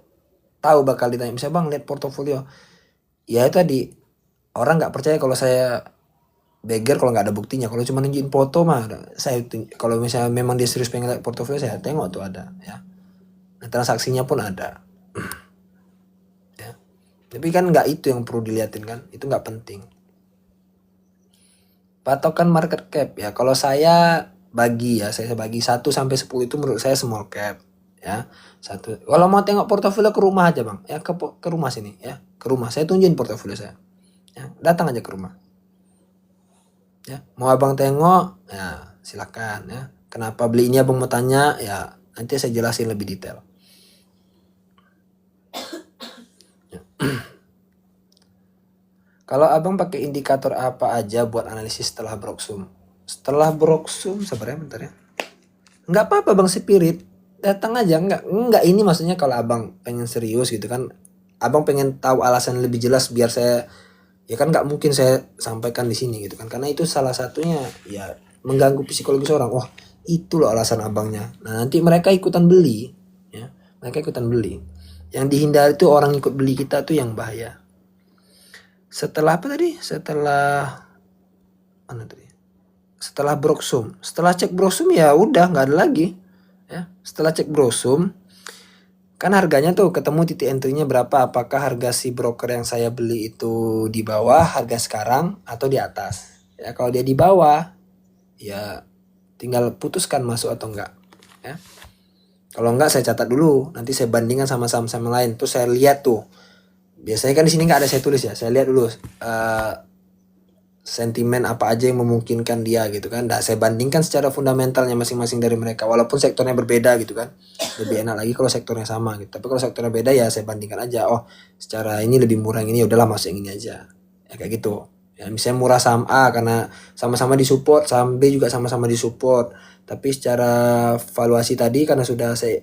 tahu bakal ditanya, misalnya bang lihat portofolio. Ya itu tadi, orang nggak percaya kalau saya beggar kalau nggak ada buktinya. Kalau cuma nunjukin foto mah, saya kalau misalnya memang dia serius pengen lihat portofolio, saya tengok tuh ada. Ya. Nah, transaksinya pun ada. Ya. Tapi kan nggak itu yang perlu dilihatin kan, itu nggak penting. Patokan market cap ya, kalau saya bagi 1 sampai 10 itu menurut saya small cap ya. Satu. Kalau mau tengok portofolio ke rumah aja bang, ya ke rumah sini ya, ke rumah saya tunjukin portofolio saya. Ya, datang aja ke rumah. Ya, mau abang tengok ya silakan ya. Kenapa beli ini abang mau tanya ya, nanti saya jelasin lebih detail. Ya. Kalau abang pakai indikator apa aja buat analisis setelah Broksum? Setelah Broksum sebenarnya bentar ya. Nggak apa-apa bang Spirit, datang aja. Nggak ini maksudnya kalau abang pengen serius gitu kan, abang pengen tahu alasan lebih jelas biar saya, ya kan nggak mungkin saya sampaikan di sini gitu kan, karena itu salah satunya ya mengganggu psikologis orang. Wah itu loh alasan abangnya. Nah nanti mereka ikutan beli ya, mereka ikutan beli. Yang dihindari itu orang ikut beli kita tuh yang bahaya. Setelah apa tadi? Setelah mana tadi? Setelah Broksum, setelah cek Broksum ya udah nggak ada lagi ya. Setelah cek Broksum kan harganya tuh ketemu titik entry-nya berapa, apakah harga si broker yang saya beli itu di bawah harga sekarang atau di atas ya. Kalau dia di bawah ya tinggal putuskan masuk atau enggak ya. Kalau enggak saya catat dulu, nanti saya bandingkan sama saham-saham lain tuh, saya lihat tuh biasanya kan di sini nggak ada saya tulis ya, saya lihat dulu sentimen apa aja yang memungkinkan dia gitu kan. Nah, saya bandingkan secara fundamentalnya masing-masing dari mereka, walaupun sektornya berbeda gitu kan. Lebih enak lagi kalau sektornya sama gitu. Tapi kalau sektornya beda ya saya bandingkan aja. Oh, secara ini lebih murah yang ini, udahlah masuk yang ini aja. Ya kayak gitu. Ya misalnya murah saham A karena sama-sama disupport, saham B juga sama-sama disupport. Tapi secara valuasi tadi karena sudah saya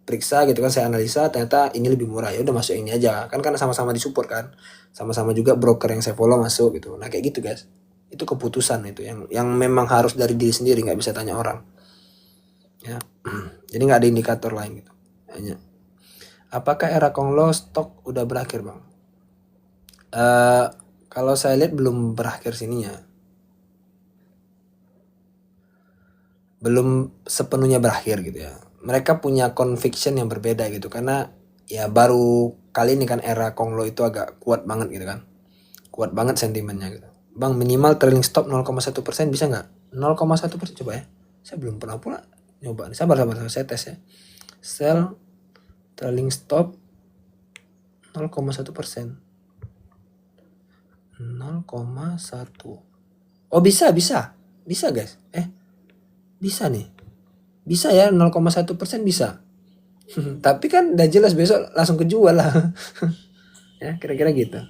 periksa gitu kan, saya analisa ternyata ini lebih murah, ya udah masuk ini aja kan, karena sama-sama disupport kan, sama-sama juga broker yang saya follow masuk gitu. Nah kayak gitu guys, itu keputusan itu yang memang harus dari diri sendiri, nggak bisa tanya orang ya. Jadi nggak ada indikator lain gitu. Hanya apakah era Konglo stok udah berakhir bang? Kalau saya lihat belum berakhir sininya, belum sepenuhnya berakhir gitu ya. Mereka punya conviction yang berbeda gitu, karena ya baru kali ini kan era Konglo itu agak kuat banget gitu kan, kuat banget sentimennya gitu. Bang minimal trailing stop 0,1% bisa nggak? 0,1% coba ya, saya belum pernah pula nyoba nih. Sabar saya tes ya. Sell trailing stop 0,1%. 0,1. Oh bisa guys. Bisa nih. Bisa ya 0,1% bisa. Tapi kan udah jelas besok langsung kejual lah. Ya kira-kira gitu.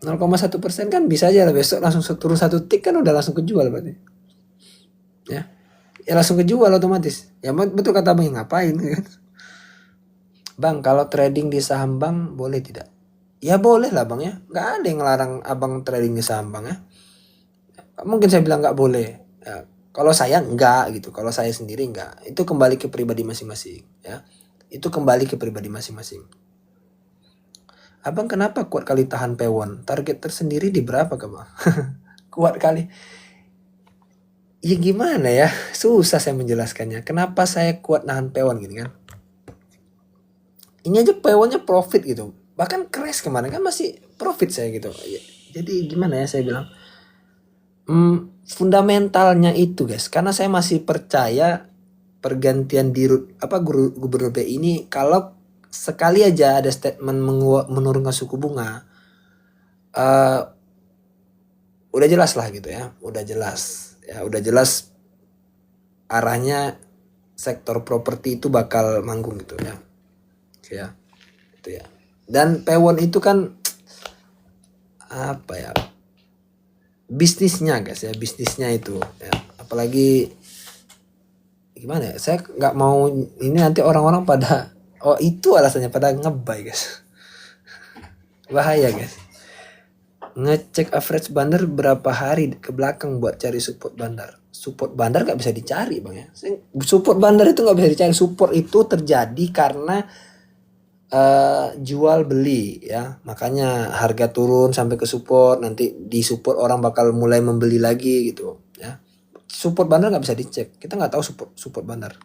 0,1% kan bisa aja lah besok langsung turun 1 tik kan udah langsung kejual berarti. Ya langsung kejual otomatis. Ya betul kata Bang, ngapain kan? Bang, kalau trading di saham Bang boleh tidak? Ya boleh lah Bang ya. Nggak ada yang ngelarang Abang trading di saham Bang ya. Mungkin saya bilang nggak boleh. Ya, kalau saya enggak gitu. Kalau saya sendiri enggak. Itu kembali ke pribadi masing-masing ya. Itu kembali ke pribadi masing-masing. Abang kenapa kuat kali tahan pewon? Target tersendiri di berapa ke Bang? Kuat kali. Ya gimana ya? Susah saya menjelaskannya. Kenapa saya kuat nahan pewon gitu kan? Ini aja pewonnya profit gitu. Bahkan crash kemarin kan masih profit saya gitu. Jadi gimana ya saya bilang? Fundamentalnya itu guys. Karena saya masih percaya pergantian gubernur BI ini kalau sekali aja ada statement menurunkan suku bunga, udah jelas lah gitu ya, udah jelas arahnya sektor properti itu bakal manggung gitu ya, itu ya. Dan pewon itu kan apa ya, bisnisnya guys ya, bisnisnya itu ya. Apalagi gimana ya, saya nggak mau ini nanti orang-orang pada itu alasannya pada ngebay guys. Bahaya guys. Ngecek average bandar berapa hari ke belakang buat cari support bandar. Support bandar gak bisa dicari Bang ya. Support bandar itu gak bisa dicari. Support itu terjadi karena jual beli ya. Makanya harga turun sampai ke support. Nanti di support orang bakal mulai membeli lagi gitu ya. Support bandar gak bisa dicek. Kita gak tahu support bandar.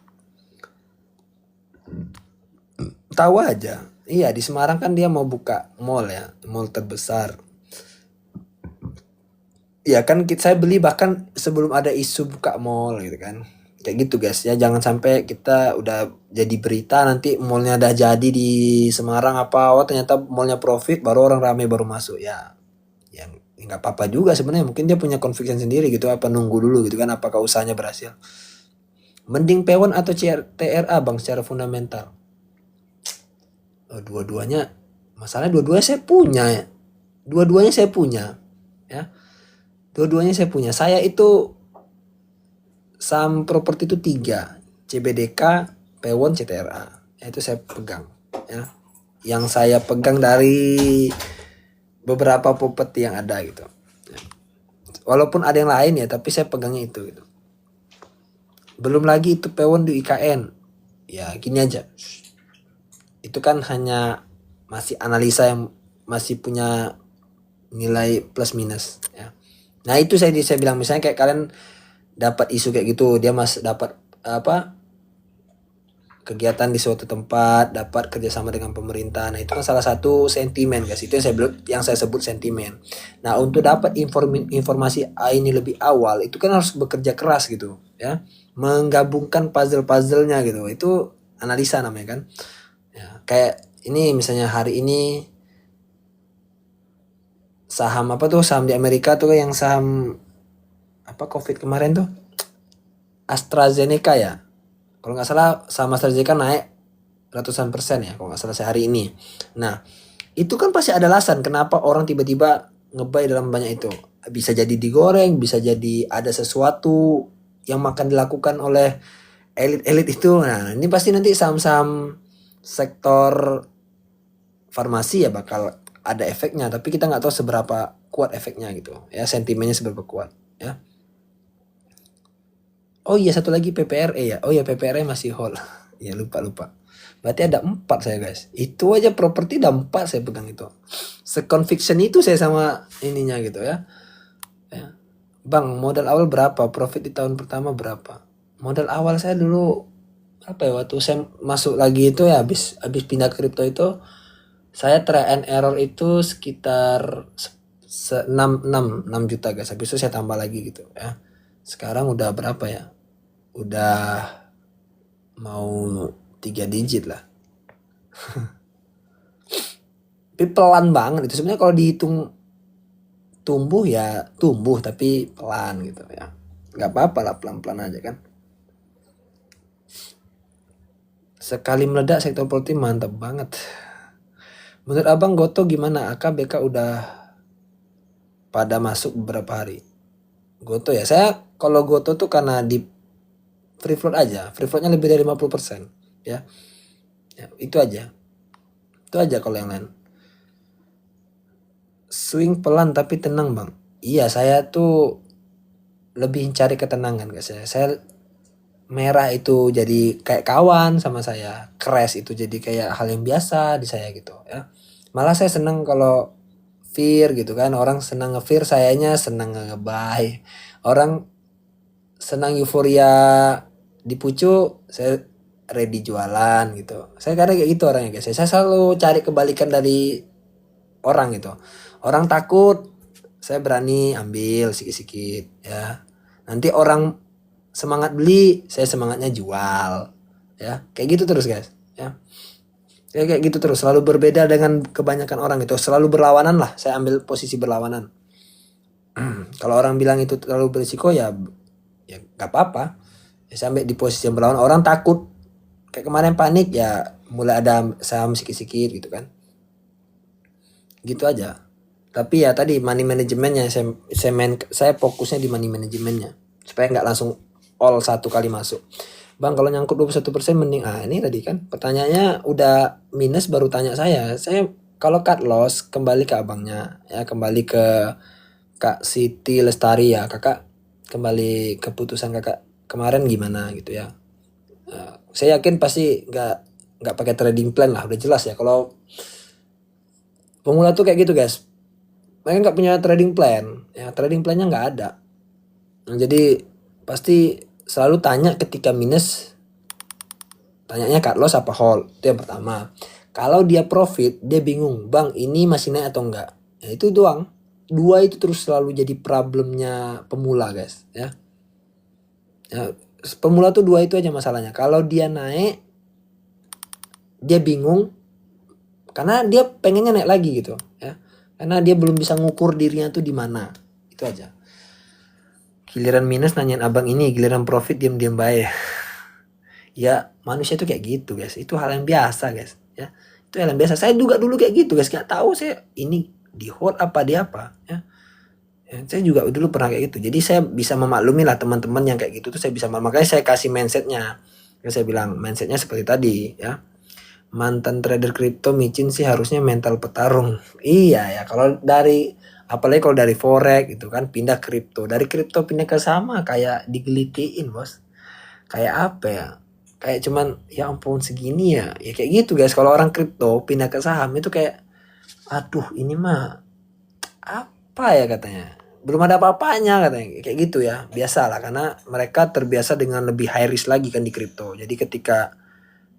Tahu aja. Iya di Semarang kan dia mau buka mall ya. Mall terbesar. Ya kan saya beli bahkan sebelum ada isu buka mall gitu kan. Kayak gitu guys ya, jangan sampai kita udah jadi berita nanti mallnya udah jadi di Semarang ternyata mallnya profit baru orang ramai baru masuk ya. Yang nggak apa-apa juga sebenarnya, mungkin dia punya conviction sendiri gitu, apa nunggu dulu gitu kan apakah usahanya berhasil. Mending pewon atau TRA Bang secara fundamental? Dua-duanya masalahnya dua-duanya saya punya ya. Dua-duanya saya punya ya. Dua-duanya saya punya. Saya itu saham properti itu 3, CBDK, Pewon, CTRA. Itu saya pegang ya. Yang saya pegang dari beberapa properti yang ada gitu. Walaupun ada yang lain ya, tapi saya pegangnya itu gitu. Belum lagi itu Pewon di IKN. Ya gini aja. Itu kan hanya masih analisa yang masih punya nilai plus minus ya. Nah itu saya bilang misalnya kayak kalian dapat isu kayak gitu, dia dapat kegiatan di suatu tempat, dapat kerjasama dengan pemerintah. Nah itu kan salah satu sentimen guys. Itu yang saya sebut sentimen. Nah untuk dapat informasi ini lebih awal, itu kan harus bekerja keras gitu ya, menggabungkan puzzle-puzzlenya gitu. Itu analisa namanya kan. Ya, kayak ini misalnya hari ini saham saham di Amerika tuh yang saham COVID kemarin tuh AstraZeneca ya. Kalau nggak salah saham AstraZeneca naik ratusan persen ya kalau nggak salah sehari ini. Nah itu kan pasti ada alasan kenapa orang tiba-tiba nge-buy dalam banyak itu. Bisa jadi digoreng, bisa jadi ada sesuatu yang akan dilakukan oleh elit-elit itu. Nah ini pasti nanti saham-saham sektor farmasi ya bakal ada efeknya, tapi kita nggak tahu seberapa kuat efeknya gitu ya, sentimennya seberapa kuat ya. Oh iya satu lagi PPRE ya. Oh iya PPRE masih hold. Ya lupa. Berarti ada 4 saya guys. Itu aja properti ada 4 saya pegang itu. Seconviction itu saya sama ininya gitu ya. Bang modal awal berapa? Profit di tahun pertama berapa? Modal awal saya dulu waktu saya masuk lagi itu ya habis pindah kripto itu saya try and error itu sekitar 6 juta guys. Habis itu saya tambah lagi gitu ya. Sekarang udah berapa ya? Udah mau 3 digit lah. Tapi pelan banget itu sebenarnya, kalau dihitung tumbuh ya tumbuh tapi pelan gitu ya. Nggak apa-apa lah, pelan-pelan aja kan. Sekali meledak sektor properti mantap banget. Menurut abang Goto gimana? AK BK udah pada masuk beberapa hari. Goto ya, saya kalau Goto tuh karena di free float aja, free floatnya lebih dari 50% ya. Ya itu aja kalau yang lain. Swing pelan tapi tenang bang. Iya, saya tuh lebih cari ketenangan guys ya. Saya merah itu jadi kayak kawan sama saya, crash itu jadi kayak hal yang biasa di saya gitu ya. Malah saya seneng kalau fear gitu kan, orang senang nge-fear, sayanya senang nge-buy. Orang senang euforia di pucu, saya ready jualan gitu. Saya kadang kayak gitu orangnya guys. Saya selalu cari kebalikan dari orang gitu. Orang takut, saya berani ambil sikit-sikit ya. Nanti orang semangat beli, saya semangatnya jual ya. Kayak gitu terus guys ya. Kayak gitu terus, selalu berbeda dengan kebanyakan orang itu, selalu berlawanan lah. Saya ambil posisi berlawanan. Kalau orang bilang itu terlalu berisiko ya nggak apa-apa. Ya, saya ambil di posisi yang berlawanan. Orang takut kayak kemarin panik ya, mulai ada saham sikit-sikit gitu kan. Gitu aja. Tapi ya tadi money manajemennya, saya fokusnya di money manajemennya supaya nggak langsung all satu kali masuk. Bang, kalau nyangkut 21% mending ini tadi kan pertanyaannya udah minus baru tanya saya. Saya kalau cut loss kembali ke abangnya ya, kembali ke Kak Siti Lestari ya. Kakak kembali keputusan kakak kemarin gimana gitu ya. Saya yakin pasti nggak pakai trading plan lah, udah jelas ya. Kalau pemula tuh kayak gitu guys, mereka nggak punya trading plan ya, trading plannya nggak ada. Jadi pasti selalu tanya ketika minus, tanyanya cut loss apa hold, itu yang pertama. Kalau dia profit dia bingung, bang ini masih naik atau enggak ya. Itu doang, dua itu terus selalu jadi problemnya pemula guys ya. Pemula tuh dua itu aja masalahnya. Kalau dia naik dia bingung karena dia pengennya naik lagi gitu ya, karena dia belum bisa ngukur dirinya tuh di mana. Itu aja. Giliran minus nanyain abang ini, giliran profit diam-diam baik. Ya manusia tuh kayak gitu guys, itu hal yang biasa guys ya. Itu hal yang biasa, saya juga dulu kayak gitu guys, nggak tahu saya ini di hold apa di apa ya. Saya juga dulu pernah kayak gitu, jadi saya bisa memaklumi lah teman-teman yang kayak gitu tuh, saya bisa, makanya saya kasih mindsetnya. Saya bilang mindsetnya seperti tadi ya, mantan trader kripto micin sih harusnya mental petarung. Iya ya, kalau dari apalagi kalau dari forex gitu kan, pindah kripto, dari kripto pindah ke sama kayak digelitiin bos. Kayak apa ya, kayak cuman ya ampun segini ya kayak gitu guys. Kalau orang kripto pindah ke saham itu kayak aduh ini mah apa ya katanya, belum ada apa-apanya katanya, kayak gitu ya. Biasa lah, karena mereka terbiasa dengan lebih high risk lagi kan di kripto. Jadi ketika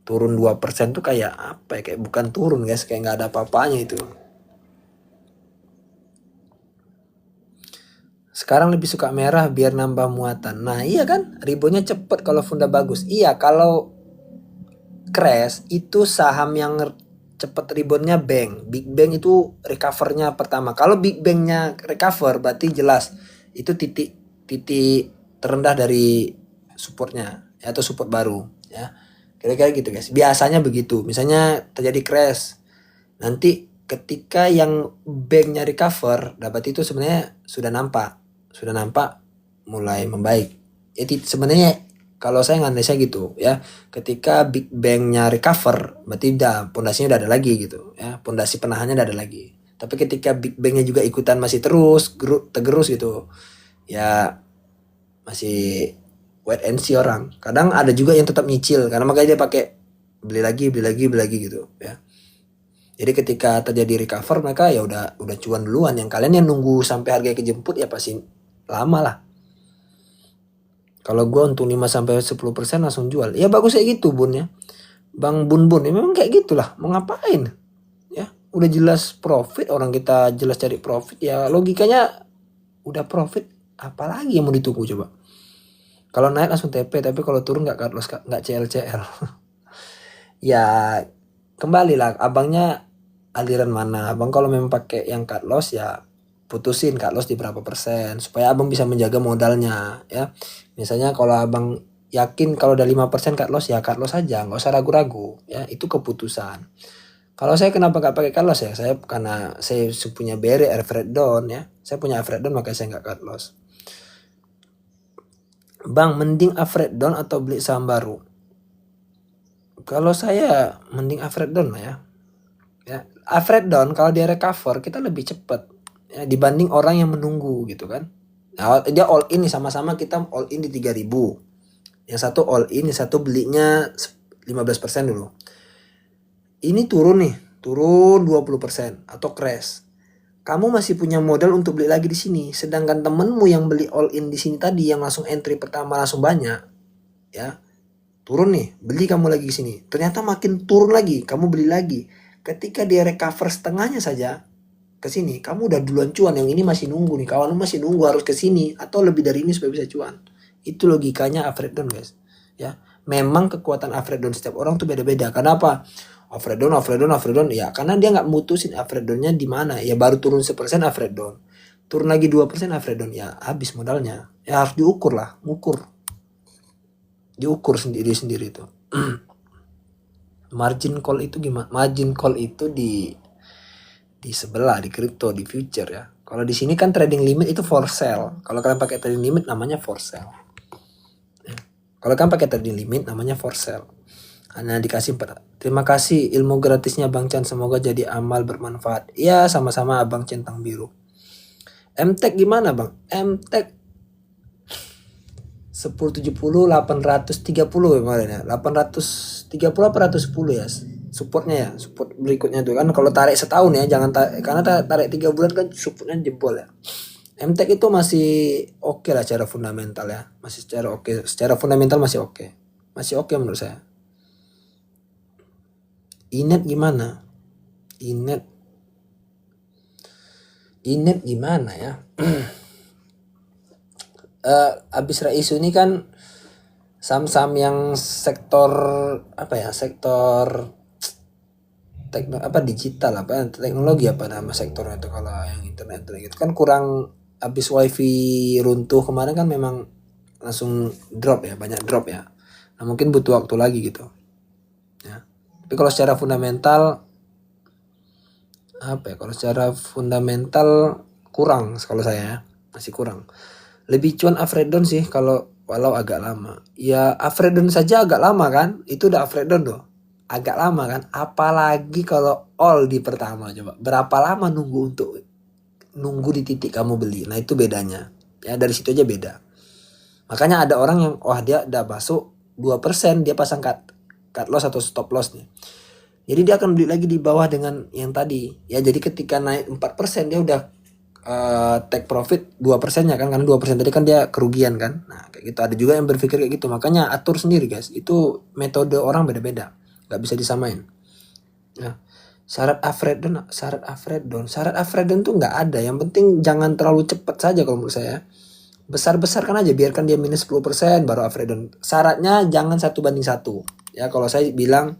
turun 2% tuh kayak apa ya, kayak bukan turun guys, kayak nggak ada apa-apanya itu. Sekarang lebih suka merah biar nambah muatan. Nah iya kan, reboundnya cepet kalau funda bagus. Iya, kalau crash itu saham yang cepet reboundnya bank. Big Bang itu recovernya pertama. Kalau Big Bangnya recover berarti jelas itu titik terendah dari supportnya ya, atau support baru ya. Kira-kira gitu guys. Biasanya begitu. Misalnya terjadi crash, nanti ketika yang banknya recover, dapat itu sebenarnya sudah nampak mulai membaik. Jadi sebenarnya kalau saya nganalisnya gitu ya, ketika Big Bang-nya recover berarti udah pondasinya udah ada lagi gitu ya, pondasi penahannya udah ada lagi. Tapi ketika Big Bang-nya juga ikutan masih terus tergerus gitu ya, masih wait and see orang. Kadang ada juga yang tetap nyicil, karena makanya dia pakai beli lagi gitu ya. Jadi ketika terjadi recover mereka ya udah cuan duluan. Yang kalian yang nunggu sampai harga kejemput ya pasti lama lah. Kalau gue untung 5-10% langsung jual. Ya bagus kayak gitu Bun ya. Bang Bun ya memang kayak gitulah. Mau ngapain? Ya, udah jelas profit, orang kita jelas cari profit ya, logikanya udah profit, apalagi yang mau ditunggu coba. Kalau naik langsung TP, tapi kalau turun nggak cut loss, nggak CL. Ya kembali lah abangnya aliran mana. Abang kalau memang pakai yang cut loss ya putusin cut loss di berapa persen supaya abang bisa menjaga modalnya ya. Misalnya kalau abang yakin kalau udah 5% cut loss ya cut loss aja, nggak usah ragu-ragu ya, itu keputusan. Kalau saya kenapa nggak pakai cut loss ya, saya karena saya punya BRI average down ya, saya punya average down makanya saya nggak cut loss. Bang, mending average down atau beli saham baru? Kalau saya mending average down lah ya. Ya, average down kalau dia recover kita lebih cepat ya, dibanding orang yang menunggu gitu kan. Nah, dia all in nih, sama-sama kita all in di 3.000. Yang satu all in, yang satu belinya 15% dulu. Ini turun nih, turun 20% atau crash. Kamu masih punya modal untuk beli lagi di sini. Sedangkan temenmu yang beli all in di sini tadi yang langsung entry pertama langsung banyak, ya turun nih, beli kamu lagi di sini. Ternyata makin turun lagi, kamu beli lagi. Ketika dia recover setengahnya saja ke sini, kamu udah duluan cuan. Yang ini masih nunggu nih, kawanmu masih nunggu harus ke sini atau lebih dari ini supaya bisa cuan. Itu logikanya average down, guys. Ya, memang kekuatan average down setiap orang tuh beda-beda. Kenapa? Average down ya karena dia nggak mutusin average downnya di mana. Ya baru turun 1% average down, turun lagi 2% average down, ya habis modalnya. Ya harus diukur lah, diukur sendiri itu. Margin call itu gimana? Margin call itu di sebelah di kripto, di future ya. Kalau di sini kan trading limit itu for sale. Kalau kalian pakai trading limit namanya for sale. Ya. Kalau kalian pakai trading limit namanya for sale. Hanya dikasih 4. Terima kasih ilmu gratisnya Bang Chan, semoga jadi amal bermanfaat. Ya, sama-sama Abang Centang Biru. MTech gimana Bang? MTech 1070 830 kemarin ya. 830 apa 110 ya. Supportnya ya, support berikutnya tuh kan kalau tarik setahun ya, jangan karena tarik 3 bulan kan supportnya jebol ya. MTech itu masih oke lah secara fundamental ya. Masih secara oke, secara fundamental masih oke. Masih oke menurut saya. Inet gimana? Inet gimana ya? Abis Raisu ini kan saham-saham yang sektor apa ya? Sektor digital teknologi apa nama sektornya itu, kalau yang internet gitu kan kurang. Abis wifi runtuh kemarin kan memang langsung drop ya, banyak drop ya. Nah, mungkin butuh waktu lagi gitu. Ya. Tapi kalau secara fundamental kalau secara fundamental kurang kalau saya ya, masih kurang. Lebih cuan average down sih kalau walau agak lama. Ya average down saja agak lama kan? Itu udah average down tuh. Agak lama kan? Apalagi kalau all di pertama, coba. Berapa lama nunggu di titik kamu beli. Nah, itu bedanya. Ya dari situ aja beda. Makanya ada orang yang dia udah masuk 2%, dia pasang cut loss atau stop loss nih. Jadi dia akan beli lagi di bawah dengan yang tadi. Ya jadi ketika naik 4% dia udah take profit 2%-nya kan, karena 2% tadi kan dia kerugian kan. Nah, kayak gitu. Ada juga yang berpikir kayak gitu. Makanya atur sendiri, guys. Itu metode orang beda-beda. Gak bisa disamain. Ya. Syarat average down tuh nggak ada. Yang penting jangan terlalu cepat saja kalau menurut saya. Besar-besarkan aja, biarkan dia minus 10% baru average down. Syaratnya jangan 1:1. Ya, kalau saya bilang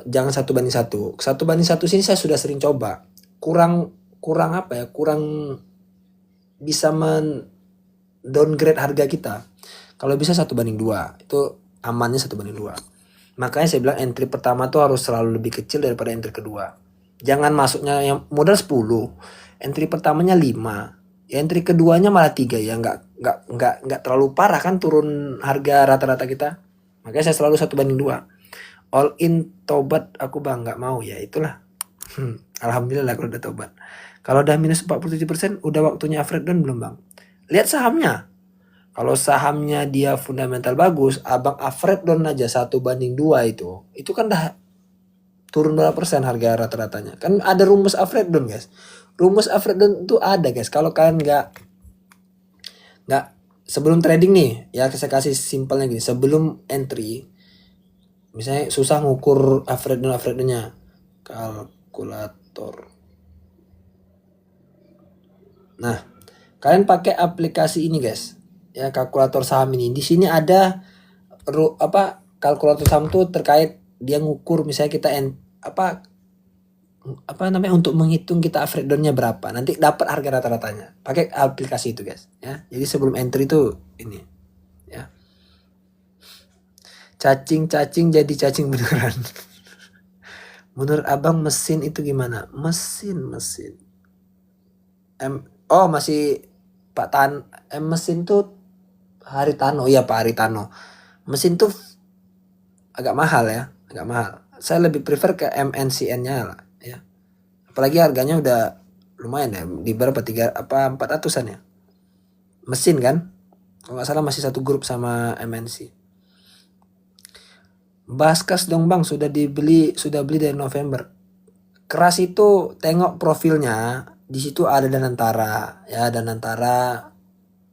jangan 1:1. 1:1 sini saya sudah sering coba. Kurang bisa downgrade harga kita. Kalau bisa 1:2, itu amannya 1:2. Makanya saya bilang entry pertama tuh harus selalu lebih kecil daripada entry kedua. Jangan masuknya yang modal 10, entry pertamanya 5, ya entry keduanya malah 3, ya nggak terlalu parah kan turun harga rata-rata kita. Makanya saya selalu 1:2. All in tobat aku Bang, nggak mau ya itulah. Alhamdulillah kalau udah tobat. Kalau udah minus 47% udah waktunya average down belum Bang? Lihat sahamnya. Kalau sahamnya dia fundamental bagus, Abang average down aja 1:2 itu kan dah turun berapa persen harga rata-ratanya. Kan ada rumus average down, guys. Rumus average down itu ada, guys. Kalau kalian nggak sebelum trading nih, ya saya kasih simpelnya gini, sebelum entry, misalnya susah ngukur average down-nya, kalkulator. Nah, kalian pakai aplikasi ini, guys. Ya, kalkulator saham ini. Di sini ada kalkulator saham tuh terkait dia ngukur misalnya kita apa namanya, untuk menghitung kita average down-nya berapa. Nanti dapat harga rata-ratanya. Pakai aplikasi itu, guys, ya. Jadi sebelum entry itu ini, ya. Cacing jadi cacing beneran. Menurut Abang mesin itu gimana? Mesin. Masih Pak mesin tuh Haritano. Iya, Pak Haritano. Mesin tuh agak mahal ya, agak mahal. Saya lebih prefer ke MNCN-nya lah, ya. Apalagi harganya udah lumayan ya, di berapa 400-an ya. Mesin kan? Kalau nggak salah masih satu grup sama MNC. Baskas dong Bang, sudah beli dari November. Keras itu tengok profilnya, di situ ada Danantara, ya, Danantara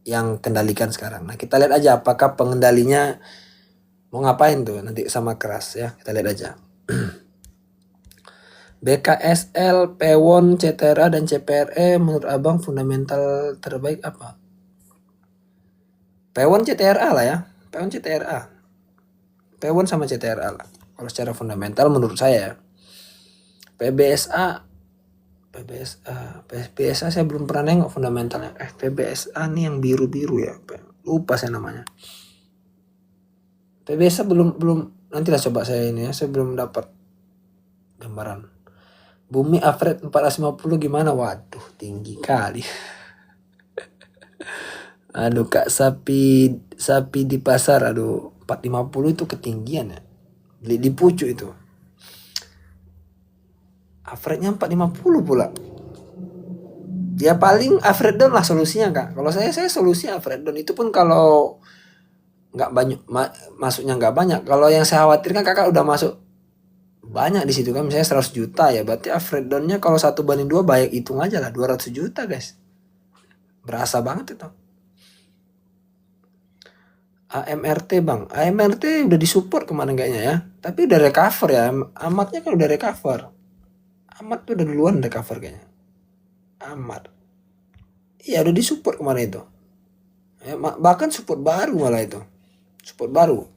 yang kendalikan sekarang. Nah, kita lihat aja apakah pengendalinya mau ngapain tuh nanti sama keras, ya. Kita lihat aja. BKSL, Pewon, CTRA dan CPRE menurut Abang fundamental terbaik apa? Pewon CTRA lah ya. Pewon CTRA. Pewon sama CTRA lah. Kalau secara fundamental menurut saya. PBSA saya belum pernah nengok fundamentalnya. PBSA nih yang biru-biru ya. Lupa saya namanya. PBSA belum nantilah coba saya ini ya. Saya belum dapat gambaran. Bumi average 450 gimana? Waduh, tinggi kali. Aduh, Kak, sapi di pasar, aduh, 450 itu ketinggian ya. Beli di pucuk itu. Average-nya 450 pula. Ya paling average down lah solusinya, Kak. Kalau saya solusinya average down. Itu pun kalau nggak banyak masuknya nggak banyak. Kalau yang saya khawatirkan Kakak udah masuk banyak di situ kan, misalnya 100 juta ya, berarti average down-nya kalau 1/2 baik hitung aja lah 200 juta, guys. Berasa banget itu. AMRT Bang, AMRT udah disupport kemana kayaknya ya, tapi udah recover ya. Amatnya kan udah recover. Amat tuh udah duluan recover kayaknya. Amat. Iya udah disupport kemana itu. Ya, bahkan support baru malah itu. Support baru.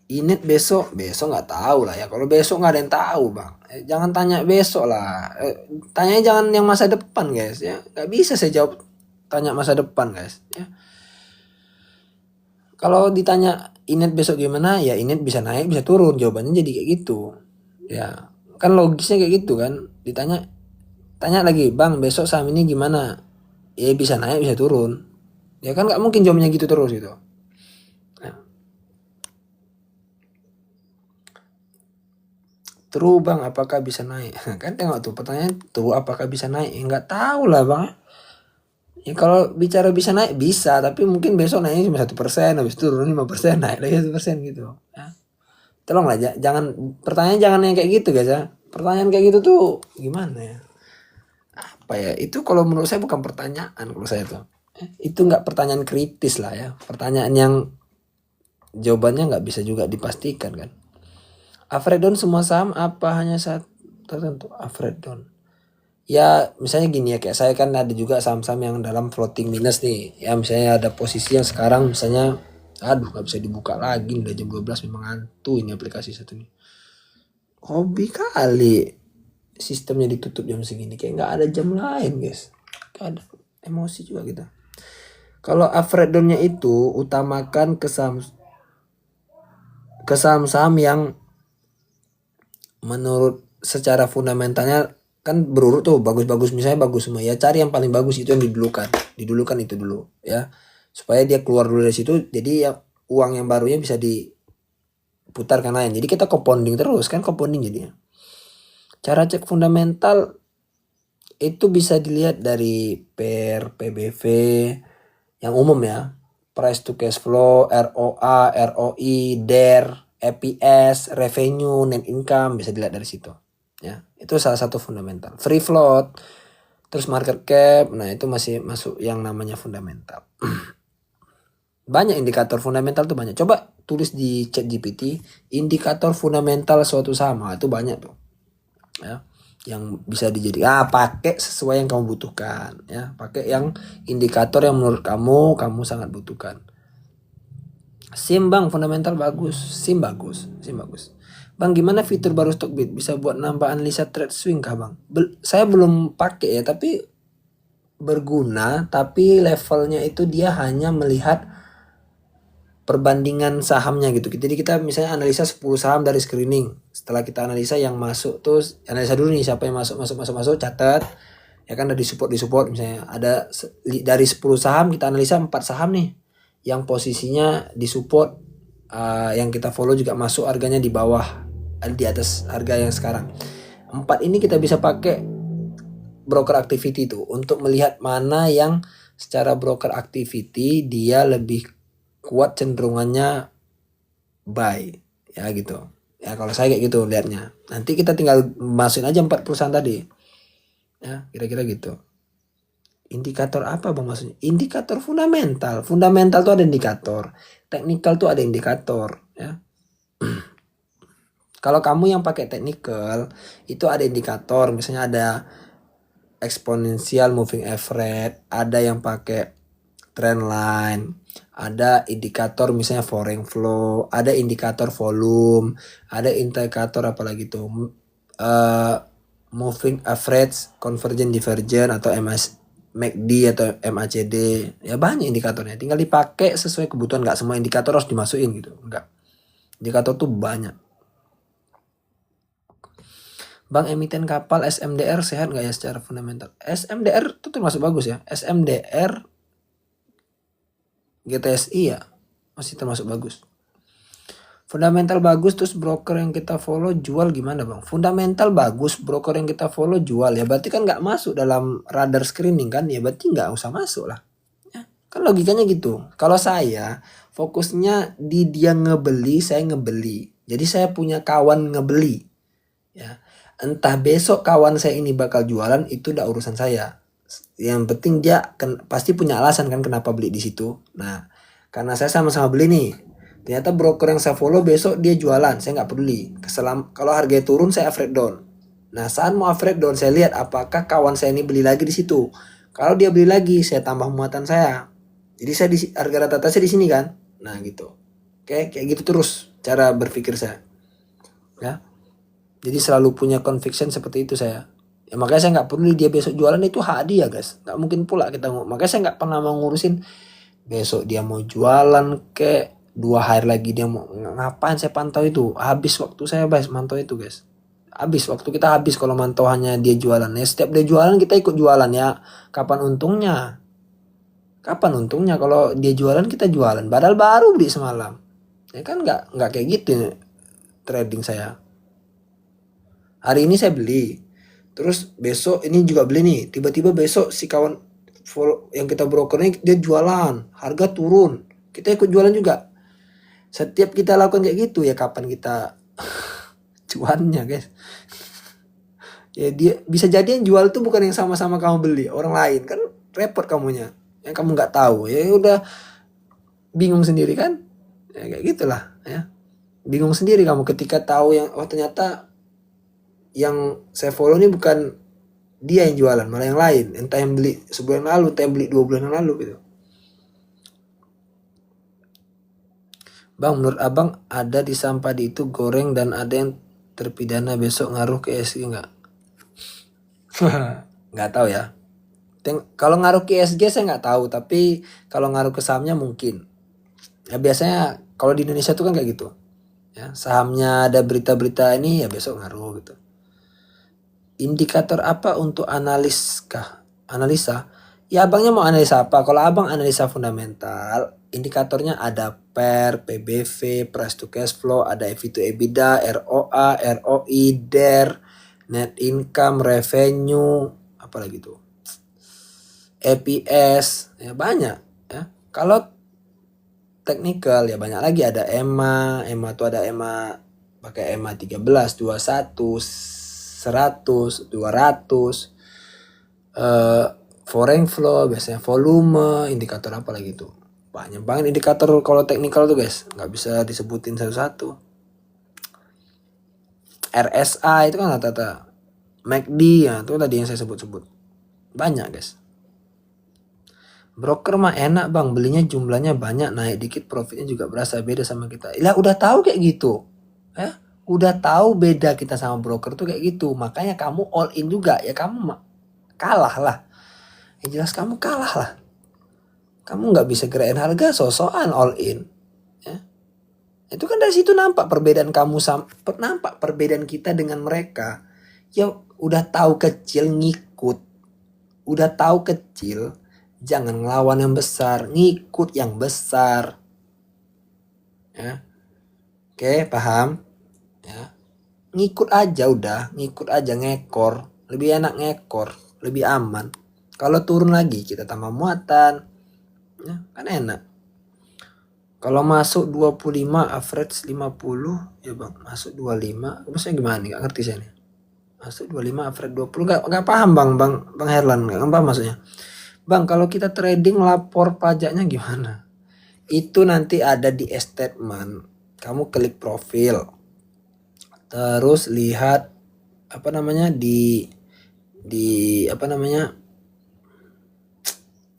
Init besok nggak tahu lah ya. Kalau besok nggak ada yang tahu Bang. Jangan tanya besok lah. Tanya jangan yang masa depan guys ya. Nggak bisa saya jawab tanya masa depan guys ya. Kalau ditanya Init besok gimana, ya Init bisa naik bisa turun, jawabannya jadi kayak gitu. Ya kan logisnya kayak gitu kan. Tanya lagi, Bang besok saham ini gimana? Ya bisa naik bisa turun. Ya kan nggak mungkin jawabannya gitu terus gitu. True Bang, apakah bisa naik? Kan tengok tuh pertanyaan, true apakah bisa naik? Nggak tahu lah Bang. Ya kalau bicara bisa naik bisa, tapi mungkin besok naiknya cuma 1%, habis itu turun 5%, naik lagi 1% gitu. Ya. Tolonglah jangan pertanyaan jangan yang kayak gitu guys ya. Pertanyaan kayak gitu tuh gimana ya? Apa ya? Itu kalau menurut saya bukan pertanyaan kalau saya tuh. Itu nggak pertanyaan kritis lah ya. Pertanyaan yang jawabannya nggak bisa juga dipastikan kan. Average down semua saham apa hanya saat tertentu? Average down. Ya misalnya gini ya, kayak saya kan ada juga saham-saham yang dalam floating minus nih. Ya misalnya ada posisi yang sekarang misalnya aduh nggak bisa dibuka lagi, udah jam 12 memang hantu ini aplikasi satu nih. Hobi kali sistemnya ditutup jam segini, kayak nggak ada jam lain guys. Gak ada, emosi juga kita. Kalau average down-nya itu utamakan ke saham-saham yang menurut secara fundamentalnya kan berurut tuh bagus-bagus, misalnya bagus semua ya, cari yang paling bagus itu yang didulukan itu dulu ya, supaya dia keluar dulu dari situ, jadi ya uang yang barunya bisa diputar kan lain, jadi kita compounding terus kan, compounding jadinya. Cara cek fundamental itu bisa dilihat dari PBV yang umum ya, price to cash flow, ROA, ROI, DER, EPS, revenue, net income, bisa dilihat dari situ. Ya, itu salah satu fundamental. Free float, terus market cap, nah itu masih masuk yang namanya fundamental. Banyak indikator fundamental tuh banyak. Coba tulis di ChatGPT indikator fundamental suatu saham, itu banyak tuh. Ya, yang bisa dijadikan pakai sesuai yang kamu butuhkan ya, pakai yang indikator yang menurut kamu sangat butuhkan. SIM Bang fundamental bagus, SIM bagus. Bang, gimana fitur baru Stockbit? Bisa buat nambah analisa trade swing kah, Bang? Saya belum pakai ya, tapi berguna, tapi levelnya itu dia hanya melihat perbandingan sahamnya gitu. Jadi kita misalnya analisa 10 saham dari screening. Setelah kita analisa yang masuk, terus analisa dulu nih siapa yang masuk, catat. Ya kan ada di support misalnya. Ada dari 10 saham kita analisa 4 saham nih yang posisinya di support, yang kita follow juga masuk harganya di bawah, di atas harga yang sekarang. 4 ini kita bisa pakai broker activity itu untuk melihat mana yang secara broker activity dia lebih kuat cenderungannya buy ya gitu. Ya kalau saya kayak gitu lihatnya. Nanti kita tinggal masukin aja 4 perusahaan tadi. Ya, kira-kira gitu. Indikator apa Bang maksudnya? Indikator fundamental. Fundamental tuh ada indikator. Technical tuh ada indikator ya. Kalau kamu yang pakai technical itu ada indikator, misalnya ada exponential moving average, ada yang pakai trend line, ada indikator misalnya foreign flow, ada indikator volume, ada indikator apa lagi tuh, moving average, convergent divergent atau MACD atau MACD, ya banyak indikatornya. Tinggal dipakai sesuai kebutuhan, nggak semua indikator harus dimasukin gitu, nggak. Indikator tuh banyak. Bang, emiten kapal SMDR sehat nggak ya secara fundamental? SMDR itu termasuk bagus ya. SMDR GTSI ya masih termasuk bagus. Fundamental bagus, terus broker yang kita follow jual gimana Bang? Fundamental bagus, broker yang kita follow jual, ya berarti kan nggak masuk dalam radar screening kan, ya berarti nggak usah masuk lah. Ya, kan logikanya gitu. Kalau saya fokusnya di dia ngebeli, saya ngebeli. Jadi saya punya kawan ngebeli. Ya, entah besok kawan saya ini bakal jualan, itu udah urusan saya. Yang penting dia pasti punya alasan kan kenapa beli di situ. Nah, karena saya sama-sama beli nih, ternyata broker yang saya follow besok dia jualan, saya nggak peduli. Kalau harganya turun saya average down. Nah, saat mau average down saya lihat apakah kawan saya ini beli lagi di situ. Kalau dia beli lagi, saya tambah muatan saya. Jadi saya di harga rata-rata saya di sini kan. Nah, gitu. Oke, kayak gitu terus cara berpikir saya. Ya. Jadi selalu punya conviction seperti itu saya. Ya, makanya saya nggak peduli dia besok jualan, itu hak dia guys. Nggak mungkin pula kita makanya saya nggak pernah mau ngurusin besok dia mau jualan ke 2 hari lagi dia mau ngapain, saya pantau itu. Habis waktu saya guys mantau itu guys. Habis waktu kita habis kalau mantau hanya dia jualan. Ya setiap dia jualan kita ikut jualan ya. Kapan untungnya? Kapan untungnya kalau dia jualan kita jualan. Padahal baru beli semalam. Ya kan nggak kayak gitu trading saya. Hari ini saya beli, terus besok ini juga beli nih. Tiba-tiba besok si kawan yang kita brokernya dia jualan, harga turun, kita ikut jualan juga. Setiap kita lakukan kayak gitu ya kapan kita cuannya guys. Ya dia bisa jadi yang jual tuh bukan yang sama-sama kamu beli, orang lain kan repot kamunya. Yang kamu nggak tahu ya udah bingung sendiri kan. Ya kayak gitulah ya. Bingung sendiri kamu ketika tahu yang ternyata yang saya follow ini bukan dia yang jualan, malah yang lain. Entah yang beli sebulan lalu, entah yang beli 2 bulan yang lalu gitu. Bang, menurut abang ada di Sampadi itu goreng dan ada yang terpidana besok ngaruh ke ESG nggak? Nggak tahu ya. Kalau ngaruh ke ESG saya nggak tahu, tapi kalau ngaruh ke sahamnya mungkin. Ya biasanya kalau di Indonesia tuh kan kayak gitu. Ya, sahamnya ada berita-berita ini ya besok ngaruh gitu. Indikator apa untuk analisa? Ya abangnya mau analisa apa? Kalau abang analisa fundamental, indikatornya ada PER, PBV, price to cash flow, ada EV to EBITDA, ROA, ROI, DER, net income, revenue, apalagi tuh, EPS, ya banyak ya. Kalau technical ya banyak lagi, ada EMA tuh ada EMA pakai EMA 13, 21, 100, 200, foreign flow, biasanya volume, indikator apa lagi tuh. Banyak banget indikator kalau technical tuh guys, nggak bisa disebutin satu-satu. RSI itu kan rata-rata, MACD ya itu tadi yang saya sebut-sebut. Banyak guys. Broker mah enak bang, belinya jumlahnya banyak, naik dikit profitnya juga berasa beda sama kita. Lah udah tahu kayak gitu. Ya, Udah tahu beda kita sama broker tuh kayak gitu, makanya kamu all in juga ya, kamu kalah lah. Yang jelas kamu kalah lah. Kamu nggak bisa gerain harga sosokan all in. Ya. Itu kan dari situ nampak perbedaan nampak perbedaan kita dengan mereka. Ya udah tahu kecil ngikut. Udah tahu kecil jangan ngelawan yang besar, ngikut yang besar. Ya. Oke, paham? Ya. Ngikut aja udah, ngikut aja, ngekor. Lebih enak ngekor, lebih aman. Kalau turun lagi kita tambah muatan. Ya, kan enak. Kalau masuk 25 average 50 ya bang, masuk 25 maksudnya gimana nih, gak ngerti saya nih. Masuk 25 average 20 gak paham bang Herlan, gak paham maksudnya. Bang, kalau kita trading lapor pajaknya gimana? Itu nanti ada di statement. Kamu klik profil, terus lihat apa namanya di apa namanya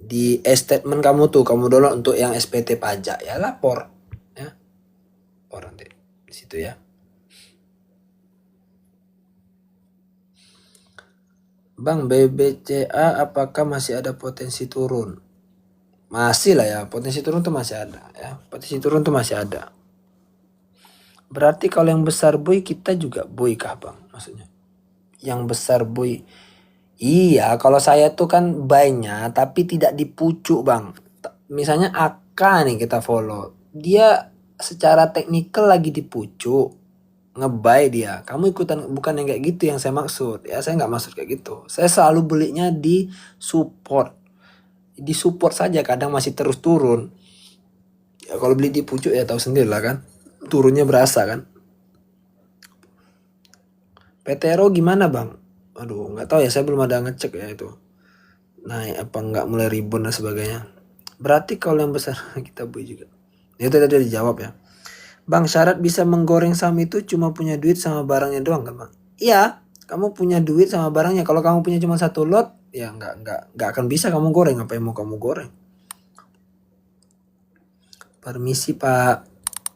di statement kamu tuh, kamu download untuk yang SPT pajak ya, lapor ya, orang di situ ya. Bang, BBCA apakah masih ada potensi turun? Masih lah ya, potensi turun tuh masih ada ya, potensi turun tuh masih ada. Berarti kalau yang besar boy kita juga boy kah bang, maksudnya yang besar boy? Iya, kalau saya tuh kan buy-nya tapi tidak dipucuk bang. Misalnya AK nih kita follow, dia secara teknikal lagi dipucuk, ngebuy dia. Kamu ikutan, bukan yang kayak gitu yang saya maksud. Ya saya nggak maksud kayak gitu. Saya selalu belinya di support. Di support saja, kadang masih terus turun. Ya kalau beli di pucuk ya tahu sendiri lah kan. Turunnya berasa kan. PTRO gimana bang? Aduh nggak tahu ya, saya belum ada ngecek ya itu. Naik apa nggak, mulai rebound dan sebagainya. Berarti kalau yang besar kita beli juga. Itu tadi dijawab ya. Bang, syarat bisa menggoreng saham itu cuma punya duit sama barangnya doang kan bang? Iya, kamu punya duit sama barangnya. Kalau kamu punya cuma satu lot, ya nggak akan bisa kamu goreng. Apa yang mau kamu goreng? Permisi pak,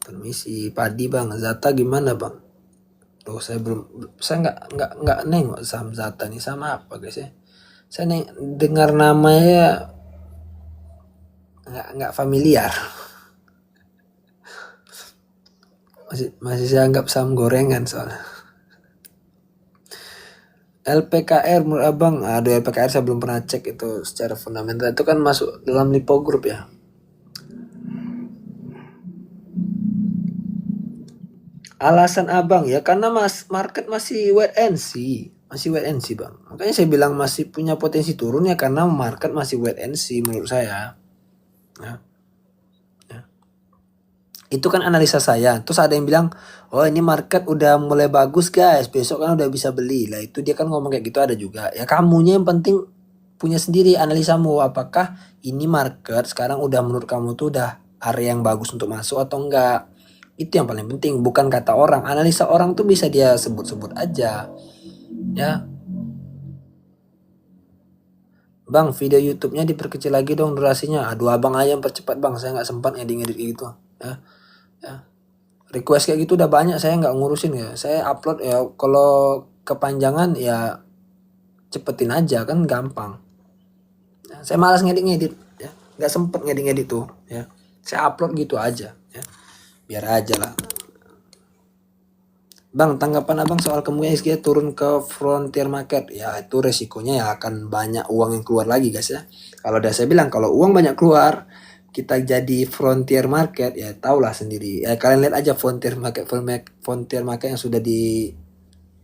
permisi Padi bang. Zata gimana bang? Tuh saya nggak nengok saham Zata nih, sama apa guys ya? Saya dengar namanya nggak familiar. Masih saya anggap saham gorengan soalnya. LPKR menurut abang, aduh LPKR saya belum pernah cek itu secara fundamental, itu kan masuk dalam Lipo Group ya. Alasan abang ya karena market masih wait and see, bang. Makanya saya bilang masih punya potensi turun ya, karena market masih wait and see menurut saya. Ya. Itu kan analisa saya. Terus ada yang bilang, oh ini market udah mulai bagus guys, besok kan udah bisa beli. Lah itu dia kan ngomong kayak gitu, ada juga. Ya kamunya yang penting punya sendiri analisamu, apakah ini market sekarang udah menurut kamu tuh udah area yang bagus untuk masuk atau enggak. Itu yang paling penting, bukan kata orang. Analisa orang tuh bisa dia sebut-sebut aja. Ya. Bang, video YouTube-nya diperkecil lagi dong durasinya. Aduh, abang aja yang percepat bang, saya nggak sempat ngedit-ngedit gitu. Ya. Request kayak gitu udah banyak, saya nggak ngurusin ya. Saya upload ya, kalau kepanjangan ya cepetin aja kan gampang. Ya, saya malas ngedit-ngedit ya, nggak sempet ngedit-ngedit tuh ya. Saya upload gitu aja ya, biar aja lah. Bang, tanggapan abang soal kemungkinan ISG turun ke frontier market? Ya itu resikonya ya akan banyak uang yang keluar lagi guys ya. Kalau udah saya bilang, kalau uang banyak keluar, kita jadi frontier market ya tahulah sendiri. Ya kalian lihat aja frontier market yang sudah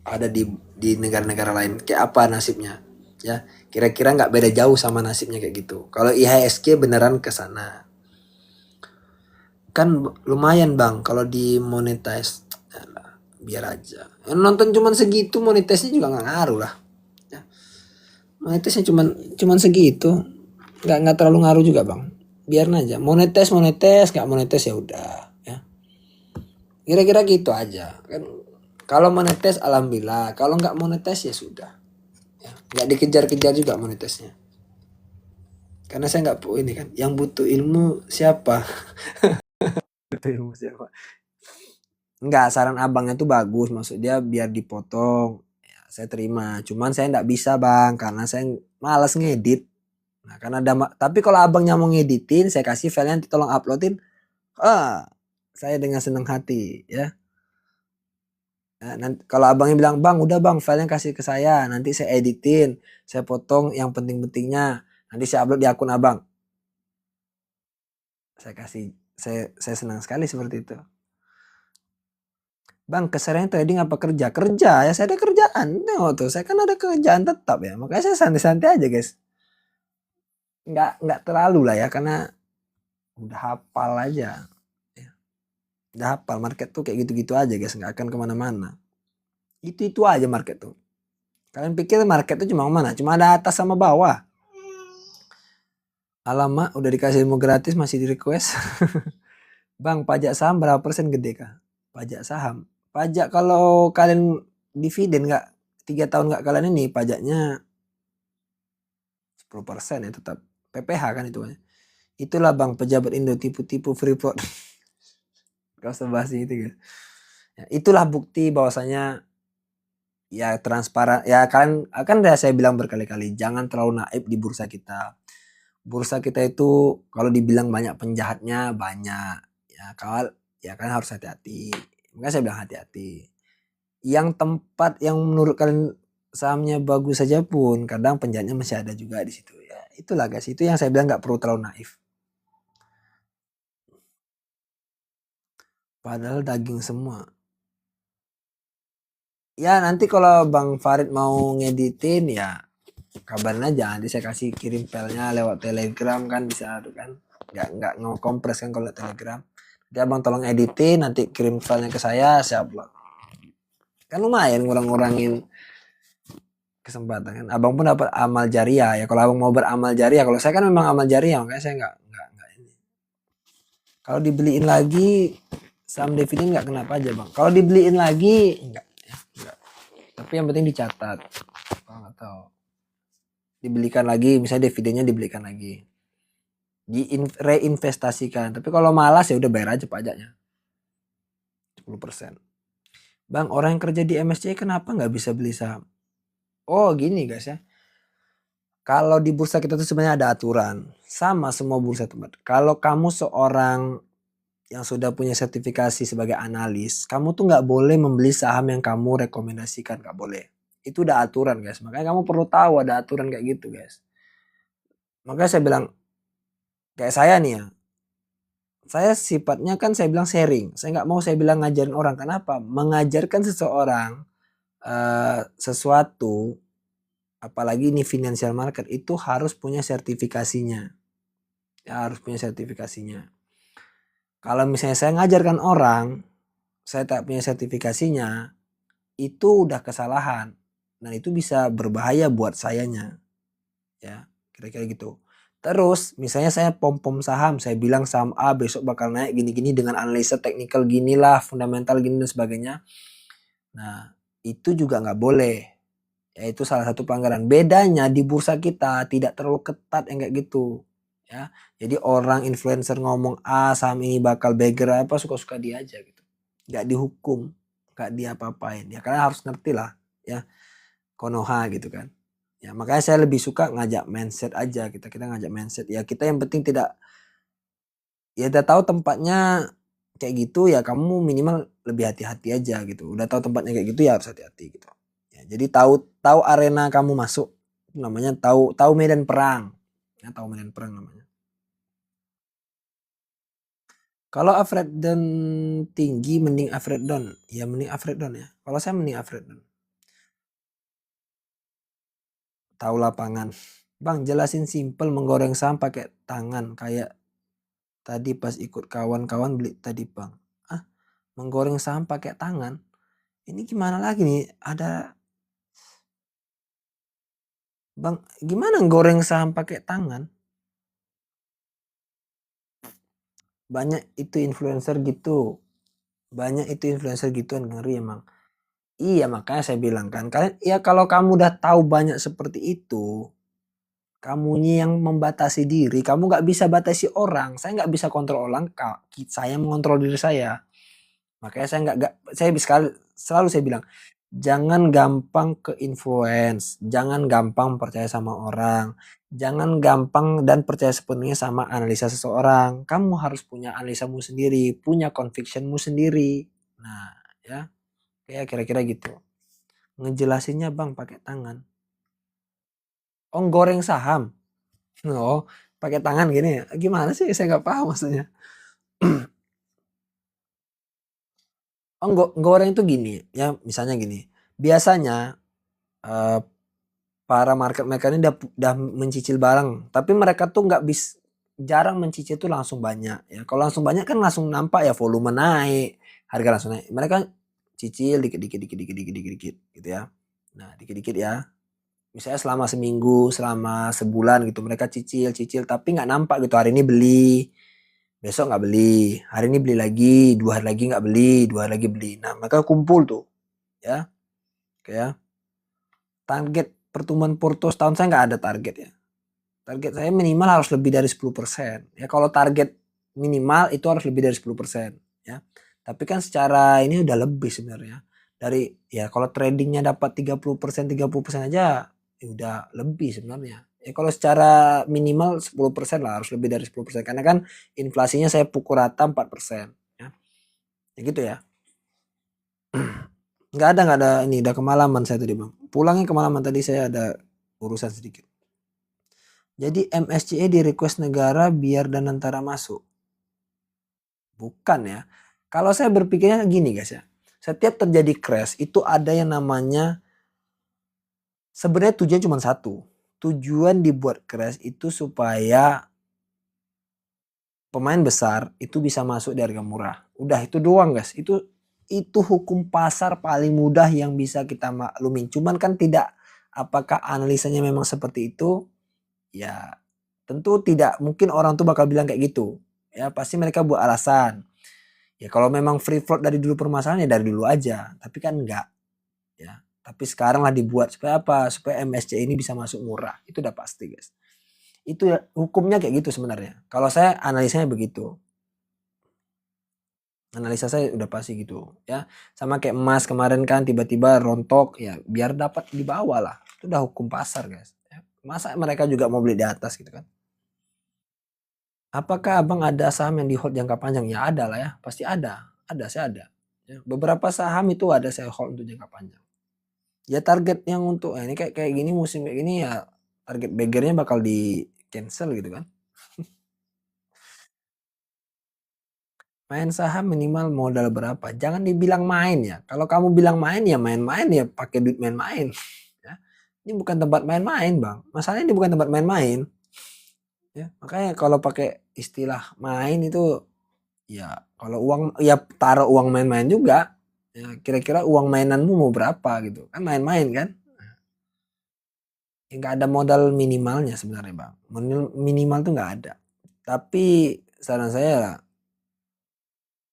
ada di negara-negara lain kayak apa nasibnya. Ya, kira-kira nggak beda jauh sama nasibnya kayak gitu. Kalau IHSG beneran ke sana. Kan lumayan bang kalau di monetize. Biar aja. Yang nonton cuman segitu, monetisnya juga nggak ngaruh lah. Ya. Monetisnya cuman segitu, nggak terlalu ngaruh juga bang. Biarin aja. Monetis nggak monetis ya udah. Ya. Kira-kira gitu aja. Kan kalau monetis alhamdulillah, kalau nggak monetis ya sudah. Ya. Nggak dikejar-kejar juga monetisnya. Karena saya nggak ini kan. Yang butuh ilmu siapa? Butuh ilmu siapa? Enggak, saran abangnya tuh bagus, maksud dia biar dipotong. Ya, saya terima. Cuman saya enggak bisa bang, karena saya malas ngedit. Nah, karena ada, tapi kalau abangnya mau ngeditin, saya kasih filenya nanti tolong uploadin. Saya dengan senang hati ya. Nah, nanti, kalau abangnya bilang bang, udah bang, filenya kasih ke saya, nanti saya editin, saya potong yang penting-pentingnya, nanti saya upload di akun abang. Saya kasih, saya senang sekali seperti itu. Bang, keseringan trading apa kerja? Kerja ya, saya ada kerjaan. Tengok tuh, saya kan ada kerjaan tetap ya. Makanya saya santai-santai aja guys. Nggak terlalu lah ya, karena udah hafal aja. Ya. Udah hafal market tuh kayak gitu-gitu aja guys, nggak akan kemana-mana. Itu aja market tuh. Kalian pikir market tuh cuma mana? Cuma ada atas sama bawah. Alamak, udah dikasih ilmu gratis masih di request. Bang, pajak saham berapa persen gede kah? Pajak saham. Pajak kalau kalian dividen nggak 3 tahun nggak kalian ini pajaknya 10% ya tetap. PPH kan itu. Itulah bang pejabat Indo tipu-tipu Freeport. Gak usah bahas itu kan. Ya, itulah bukti bahwasanya ya transparan. Ya kalian akan udah saya bilang berkali-kali jangan terlalu naif di bursa kita. Bursa kita itu kalau dibilang banyak penjahatnya banyak. Ya kalau ya kan harus hati-hati. Makanya saya bilang hati-hati. Yang tempat yang menurut kalian sahamnya bagus saja pun kadang penjahatnya masih ada juga di situ ya. Itulah guys, itu yang saya bilang nggak perlu terlalu naif. Padahal daging semua. Ya nanti kalau Bang Farid mau ngeditin ya kabarin aja, nanti saya kasih kirim filenya lewat Telegram kan bisa tuh kan, nggak ngompres kan kalau Telegram. Jadi abang tolong editin, nanti kirim filenya ke saya upload. Kan lumayan ngurang-ngurangin kesempatan kan. Abang pun dapat amal jariah ya. Kalau abang mau beramal jariah, kalau saya kan memang amal jariah, makanya saya nggak ini. Kalau dibeliin lagi saham dividen nggak kenapa aja bang. Kalau dibeliin lagi enggak, ya, enggak. Tapi yang penting dicatat. Kalau nggak tahu. Dibelikan lagi, misalnya dividennya dibelikan lagi. Reinvestasikan. Tapi kalau malas ya udah bayar aja pajaknya. 10%. Bang, orang yang kerja di MSCI kenapa nggak bisa beli saham? Oh gini guys ya. Kalau di bursa kita tuh sebenarnya ada aturan. Sama semua bursa tempat. Kalau kamu seorang yang sudah punya sertifikasi sebagai analis, kamu tuh nggak boleh membeli saham yang kamu rekomendasikan, nggak boleh. Itu udah aturan guys. Makanya kamu perlu tahu ada aturan kayak gitu guys. Makanya saya bilang, kayak saya nih ya, saya sifatnya kan saya bilang sharing. Saya nggak mau saya bilang ngajarin orang. Kenapa? Mengajarkan seseorang sesuatu, apalagi ini financial market, itu harus punya sertifikasinya. Ya, harus punya sertifikasinya. Kalau misalnya saya ngajarkan orang, saya tak punya sertifikasinya, itu udah kesalahan. Dan itu bisa berbahaya buat sayanya. Ya, kira-kira gitu. Terus misalnya saya pom-pom saham, saya bilang saham A besok bakal naik gini-gini dengan analisa teknikal ginilah, fundamental gini dan sebagainya. Nah, itu juga nggak boleh. Ya itu salah satu pelanggaran. Bedanya di bursa kita tidak terlalu ketat yang kayak gitu. Ya, jadi orang influencer ngomong saham ini bakal beggar apa suka-suka dia aja gitu. Nggak dihukum, nggak diapa-apain. Ya kalian harus ngerti lah, ya Konoha gitu kan. Ya makanya saya lebih suka ngajak mindset aja, kita ngajak mindset. Ya kita yang penting tidak, ya udah tahu tempatnya kayak gitu ya kamu minimal lebih hati-hati aja gitu. Udah tahu tempatnya kayak gitu ya harus hati-hati gitu. Ya, jadi tahu arena kamu masuk, namanya tahu medan perang. Ya, tahu medan perang namanya. Kalau Afredon tinggi mending Afredon. Ya mending Afredon ya. Kalau saya mending Afredon. Tahu lapangan. Bang, jelasin simpel menggoreng saham pakai tangan kayak tadi pas ikut kawan-kawan beli tadi bang. Menggoreng saham pakai tangan. Ini gimana lagi nih? Ada bang, gimana goreng saham pakai tangan? Banyak itu influencer gitu. Banyak itu influencer gitu yang ngeri emang. Iya makanya saya bilang kan. Kalian ya kalau kamu udah tahu banyak seperti itu. Kamunya yang membatasi diri. Kamu gak bisa batasi orang. Saya gak bisa kontrol orang. Saya mengontrol diri saya. Makanya saya selalu saya bilang, jangan gampang ke influence, jangan gampang percaya sama orang, jangan gampang dan percaya sepenuhnya sama analisa seseorang. Kamu harus punya analisamu sendiri, punya convictionmu sendiri. Nah, ya, kayak kira-kira gitu. Ngejelasinnya bang pakai tangan. Oh, goreng saham. Oh, pakai tangan gini ya. Gimana sih? Saya nggak paham maksudnya. Oh, goreng itu gini, ya misalnya gini. Biasanya para market maker ini udah mencicil barang, tapi mereka tuh jarang mencicil tuh langsung banyak. Ya, kalau langsung banyak kan langsung nampak ya volume naik, harga langsung naik. Mereka cicil dikit, gitu ya. Nah, dikit-dikit ya. Misalnya selama seminggu, selama sebulan gitu, mereka cicil, tapi nggak nampak gitu. Hari ini beli, besok nggak beli, hari ini beli lagi, 2 hari lagi nggak beli, 2 hari lagi beli. Nah, mereka kumpul tuh, ya, kayak target pertumbuhan Porto setahun saya nggak ada target ya. Target saya minimal harus lebih dari 10%. Ya, kalau target minimal itu harus lebih dari 10%, ya. Tapi kan secara ini udah lebih sebenarnya. Dari ya kalau tradingnya dapat 30% aja ya udah lebih sebenarnya. Ya kalau secara minimal 10% lah, harus lebih dari 10%, karena kan inflasinya saya pukul rata 4%, ya. Ya gitu ya. Nggak ada ini, udah kemalaman saya tadi bang. Pulangnya kemalaman tadi, saya ada urusan sedikit. Jadi MSCI di request negara biar Danantara masuk. Bukan ya. Kalau saya berpikirnya gini guys ya. Setiap terjadi crash itu ada yang namanya, sebenarnya tujuan cuma satu. Tujuan dibuat crash itu supaya pemain besar itu bisa masuk di harga murah. Udah itu doang guys. Itu hukum pasar paling mudah yang bisa kita maklumin. Cuman kan tidak, apakah analisanya memang seperti itu? Ya tentu tidak mungkin orang tuh bakal bilang kayak gitu. Ya pasti mereka buat alasan. Ya kalau memang free float dari dulu permasalahannya dari dulu aja. Tapi kan enggak. Ya. Tapi sekarang lah dibuat supaya apa? Supaya MSCI ini bisa masuk murah. Itu udah pasti guys. Itu ya, hukumnya kayak gitu sebenarnya. Kalau saya analisanya begitu. Analisa saya udah pasti gitu ya. Sama kayak emas kemarin kan tiba-tiba rontok, ya biar dapat di bawah lah. Itu udah hukum pasar guys. Ya. Masa mereka juga mau beli di atas gitu kan? Apakah abang ada saham yang di hold jangka panjang? Ya ada lah ya, pasti ada. Ada, saya ada. Ya, beberapa saham itu ada saya hold untuk jangka panjang. Ya target yang untuk ini kayak gini, musim kayak gini ya, target begernya bakal di cancel gitu kan. Main saham minimal modal berapa? Jangan dibilang main ya. Kalau kamu bilang main ya main-main ya pakai duit main-main. Ya. Ini bukan tempat main-main bang. Masalahnya ini bukan tempat main-main. Ya. Makanya kalau pakai istilah main itu, ya kalau uang ya taruh uang main-main juga. Ya, kira-kira uang mainanmu mau berapa gitu kan, main-main kan. Ya, nggak ada modal minimalnya sebenarnya bang. Minimal tuh nggak ada. Tapi saran saya lah,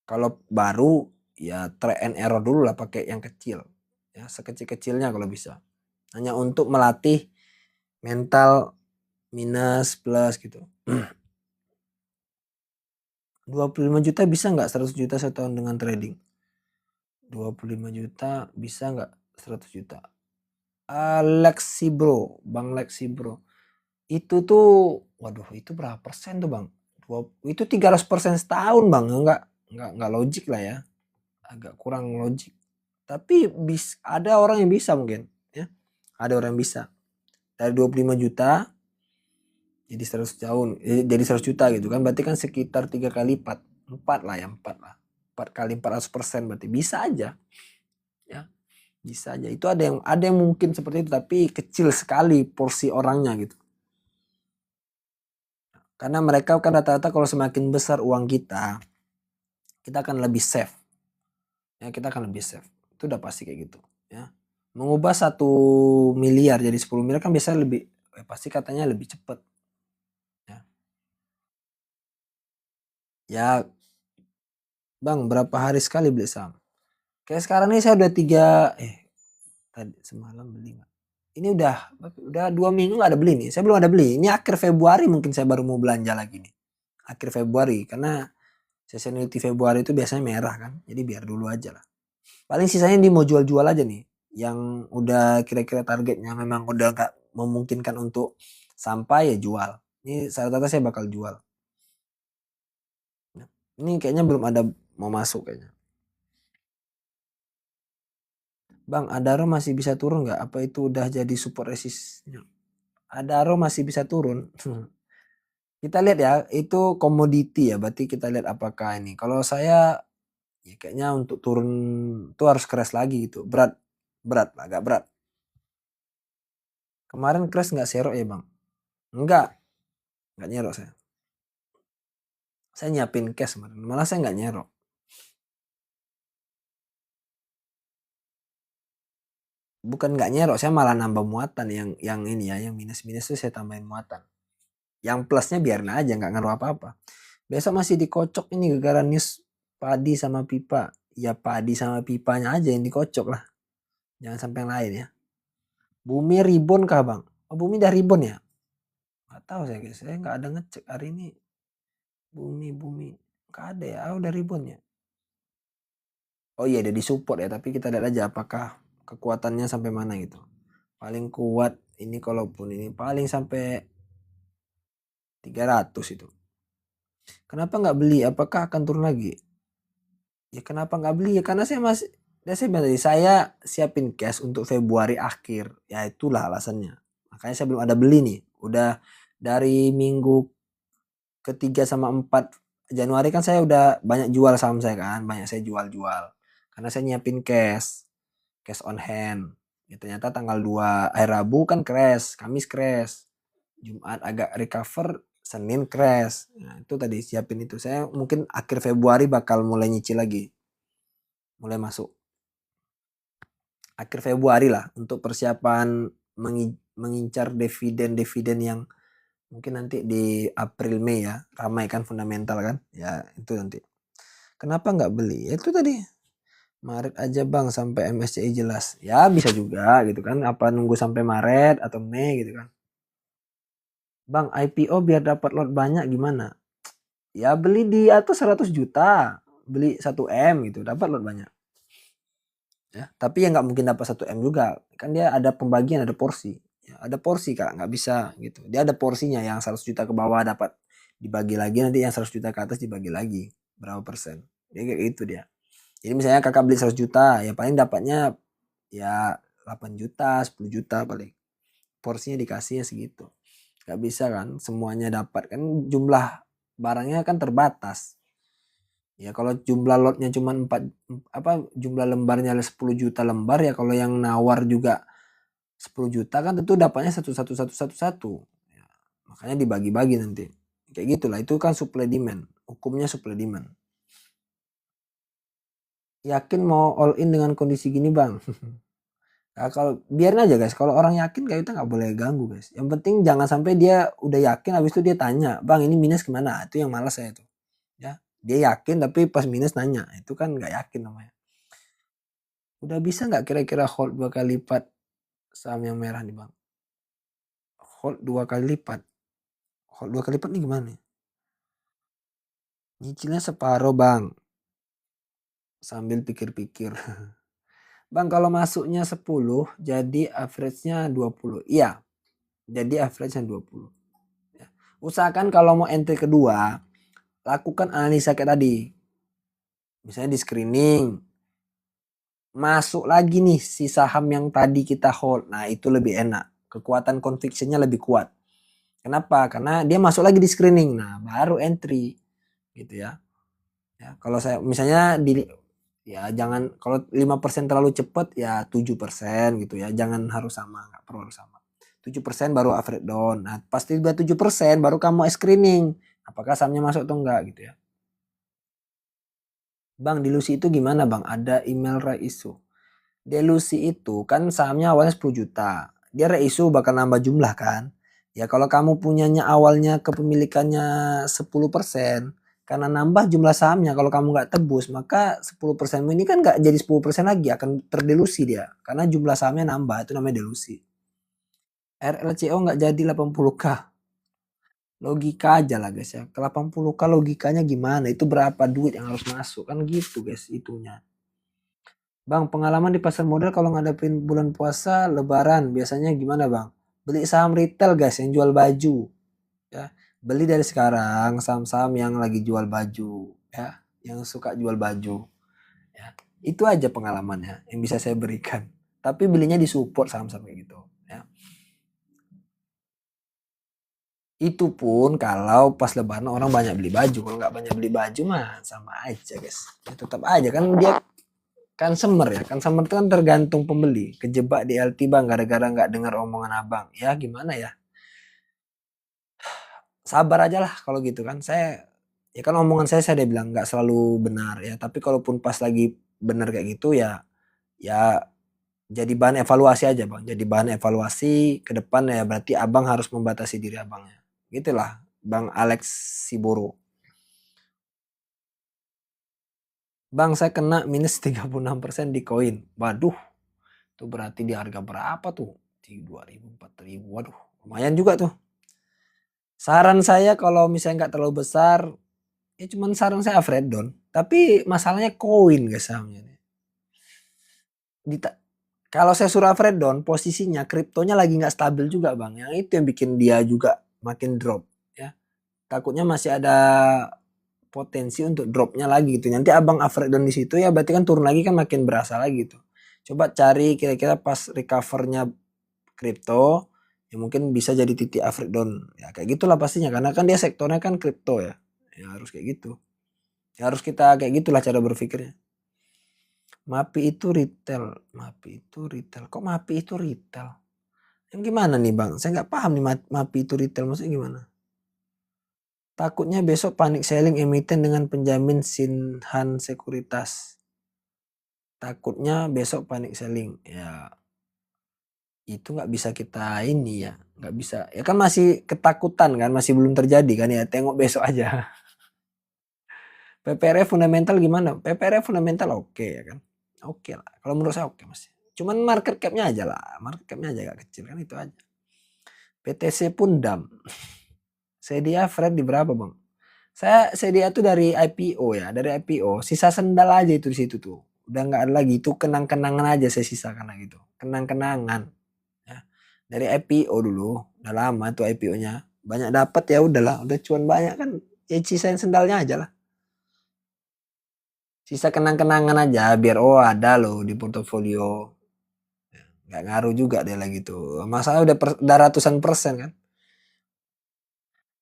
kalau baru ya try and error dulu lah, pakai yang kecil. Ya sekecil-kecilnya kalau bisa. Hanya untuk melatih mental minus plus gitu. 25 juta bisa nggak 100 juta setahun dengan trading? 25 juta bisa nggak 100 juta? Lexi bro, Bang Lexi bro. Itu tuh, waduh itu berapa persen tuh bang? Itu 300% setahun bang, nggak logik lah ya, agak kurang logik. Tapi ada orang yang bisa mungkin, ya ada orang yang bisa dari 25 juta jadi 100 tahun, jadi 100 juta gitu kan, berarti kan sekitar 3 kali lipat, 4 lah ya, 4 kali 400%, berarti bisa aja, ya bisa aja. Itu ada yang mungkin seperti itu, tapi kecil sekali porsi orangnya gitu. Karena mereka kan rata-rata kalau semakin besar uang kita akan lebih safe. Ya, kita akan lebih safe. Itu udah pasti kayak gitu. Ya. Mengubah 1 miliar jadi 10 miliar kan biasanya lebih, pasti katanya lebih cepat. Ya. Ya, bang berapa hari sekali beli saham? Kayak sekarang ini saya udah tadi semalam beli. Ini udah 2 minggu nggak ada beli nih. Saya belum ada beli. Ini akhir Februari mungkin saya baru mau belanja lagi nih. Akhir Februari, karena Seasonality Februari itu biasanya merah kan, jadi biar dulu aja lah. Paling sisanya dia mau jual-jual aja nih, yang udah kira-kira targetnya memang udah nggak memungkinkan untuk sampai ya jual. Ini rata-rata saya bakal jual. Ini kayaknya belum ada mau masuk kayaknya. Bang, Adaro masih bisa turun nggak? Apa itu udah jadi support resistnya? Adaro masih bisa turun. Kita lihat ya, itu komoditi ya. Berarti kita lihat apakah ini. Kalau saya ya kayaknya untuk turun itu harus crash lagi gitu. Berat lah, agak berat. Kemarin crash nggak serok ya bang? Enggak nyerok saya. Saya nyiapin cash kemarin. Malah saya nggak nyerok. Bukan nggak nyerok, saya malah nambah muatan yang ini ya, yang minus-minus itu saya tambahin muatan. Yang plusnya biarin aja, nggak ngaruh apa-apa. Besok masih dikocok ini gara-gara news padi sama pipa. Ya padi sama pipanya aja yang dikocok lah. Jangan sampai yang lain ya. Bumi ribon kah bang? Oh, Bumi udah ribon ya? Nggak tahu saya guys, saya nggak ada ngecek hari ini. Bumi nggak ada ya, udah ribon ya. Oh iya, ada di support ya, tapi kita lihat aja apakah kekuatannya sampai mana gitu. Paling kuat ini kalaupun ini paling sampai 300 itu. Kenapa nggak beli? Apakah akan turun lagi? Ya kenapa nggak beli? Ya karena saya siapin cash untuk Februari akhir. Ya itulah alasannya. Makanya saya belum ada beli nih. Udah dari minggu ketiga sama 4 Januari kan saya udah banyak jual saham saya kan. Banyak saya jual-jual. Karena saya nyiapin cash on hand. Ya, ternyata tanggal 2 hari Rabu kan crash, Kamis crash. Jumat agak recover, Senin crash. Nah, itu tadi siapin itu. Saya mungkin akhir Februari bakal mulai nyicil lagi. Mulai masuk. Akhir Februari lah untuk persiapan mengincar dividen yang mungkin nanti di April Mei ya. Ramai kan fundamental kan. Ya itu nanti. Kenapa nggak beli? Ya, itu tadi. Maret aja bang sampai MSCI jelas. Ya bisa juga gitu kan. Apa nunggu sampai Maret atau Mei gitu kan. Bang, IPO biar dapat lot banyak gimana? Ya beli di atas 100 juta. Beli 1M gitu, dapat lot banyak. Ya, tapi ya nggak mungkin dapat 1M juga. Kan dia ada pembagian, ada porsi. Ya, ada porsi Kak, nggak bisa gitu. Dia ada porsinya yang 100 juta ke bawah dapat dibagi lagi, nanti yang 100 juta ke atas dibagi lagi. Berapa persen. Ya kayak gitu dia. Jadi misalnya kakak beli 100 juta, ya paling dapatnya ya 8 juta, 10 juta paling. Porsinya dikasihnya segitu. Gak bisa kan semuanya dapat, kan jumlah barangnya kan terbatas. Ya kalau jumlah lotnya cuma 4 jumlah lembarnya 10 juta lembar, ya kalau yang nawar juga 10 juta kan tentu dapatnya satu. Ya, makanya dibagi-bagi nanti. Kayak gitulah, itu kan supply demand. Hukumnya supply demand. Yakin mau all in dengan kondisi gini bang? Nah, kalau biarin aja guys, kalau orang yakin kayak kita nggak boleh ganggu guys. Yang penting jangan sampai dia udah yakin habis itu dia tanya, bang ini minus kemana? Itu yang malas saya tuh. Ya, dia yakin tapi pas minus nanya, itu kan nggak yakin namanya. Udah bisa nggak kira-kira hold 2 kali lipat saham yang merah nih bang? Hold 2 kali lipat. Hold 2 kali lipat nih gimana? Nyicilnya separuh bang. Sambil pikir-pikir. Bang kalau masuknya 10 jadi average-nya 20. Iya. Jadi average-nya 20. Ya. Usahakan kalau mau entry kedua, lakukan analisa kayak tadi. Misalnya di screening. Masuk lagi nih si saham yang tadi kita hold. Nah itu lebih enak. Kekuatan conviction-nya lebih kuat. Kenapa? Karena dia masuk lagi di screening. Nah baru entry. Gitu ya. Ya kalau saya misalnya ya jangan, kalau 5% terlalu cepat ya 7% gitu ya. Jangan harus sama. Nggak perlu harus sama. 7% baru average down. Nah pasti udah 7% baru kamu screening. Apakah sahamnya masuk atau enggak gitu ya. Bang, delusi itu gimana bang? Ada email reisu. Delusi itu kan sahamnya awalnya 10 juta. Dia reisu bakal nambah jumlah kan. Ya kalau kamu punyanya awalnya kepemilikannya 10%. Karena nambah jumlah sahamnya, kalau kamu nggak tebus, maka 10% ini kan nggak jadi 10% lagi. Akan terdelusi dia. Karena jumlah sahamnya nambah, itu namanya delusi. RLCO nggak jadi 80k. Logika aja lah guys ya. Ke 80k logikanya gimana? Itu berapa duit yang harus masuk? Kan gitu guys itunya. Bang, pengalaman di pasar modal kalau ngadepin bulan puasa, lebaran, biasanya gimana bang? Beli saham retail guys yang jual baju. Ya, beli dari sekarang saham-saham yang lagi jual baju. Ya, yang suka jual baju. Ya, itu aja pengalamannya yang bisa saya berikan. Tapi belinya di support saham-saham kayak gitu. Ya. Itu pun kalau pas lebaran orang banyak beli baju. Kalau nggak banyak beli baju mah sama aja guys. Ya, tetap aja kan dia kan semer ya. Kan semer itu kan tergantung pembeli. Kejebak di LT bang gara-gara nggak dengar omongan abang. Ya gimana ya. Sabar aja lah kalau gitu kan. Ya kan omongan saya udah bilang nggak selalu benar ya. Tapi kalaupun pas lagi benar kayak gitu ya jadi bahan evaluasi aja bang. Jadi bahan evaluasi ke depan ya berarti abang harus membatasi diri abangnya. Gitulah Bang Alex Siboro. Bang saya kena minus 36% di koin. Waduh, itu berarti di harga berapa tuh? Di 2000, 4000. Waduh, lumayan juga tuh. Saran saya kalau misalnya nggak terlalu besar, ya cuman saran saya average down. Tapi masalahnya koin guys sahamnya. Kalau saya suruh average down, posisinya kriptonya lagi nggak stabil juga bang. Yang itu yang bikin dia juga makin drop. Ya, takutnya masih ada potensi untuk dropnya lagi gitu. Nanti abang average down di situ ya berarti kan turun lagi kan makin berasa lagi gitu. Coba cari kira-kira pas recovernya kripto ya mungkin bisa jadi titik average down. Ya kayak gitulah pastinya karena kan dia sektornya kan kripto ya. Ya harus kayak gitu. Ya harus kita kayak gitulah cara berpikirnya. MAPI itu retail. MAPI itu retail. Kok MAPI itu retail? Yang gimana nih bang? Saya nggak paham nih MAPI itu retail maksudnya gimana? Takutnya besok panik selling emiten dengan penjamin Sinhan Sekuritas. Takutnya besok panik selling. Ya itu nggak bisa kita ini ya. Nggak bisa. Ya kan masih ketakutan kan. Masih belum terjadi kan ya. Tengok besok aja. PPRF fundamental gimana? PPRF fundamental oke ya kan. Oke lah. Kalau menurut saya oke masih. Cuman market cap-nya aja lah. Market cap-nya aja agak kecil kan itu aja. PTC pun dam. Sedia Fred di berapa bang? Sedia tuh dari IPO ya, dari IPO. Sisa sendal aja itu di situ tuh. Udah nggak ada lagi itu kenang-kenangan aja saya sisakan lagi tuh. Kenang-kenangan. Ya. Dari IPO dulu, udah lama tuh IPO-nya. Banyak dapat ya udahlah, udah cuan banyak kan. Ya sisain sendalnya aja lah. Sisa kenang-kenangan aja biar oh ada loh di portofolio. Nggak ngaruh juga deh lagi tuh. Masalah udah ratusan persen kan.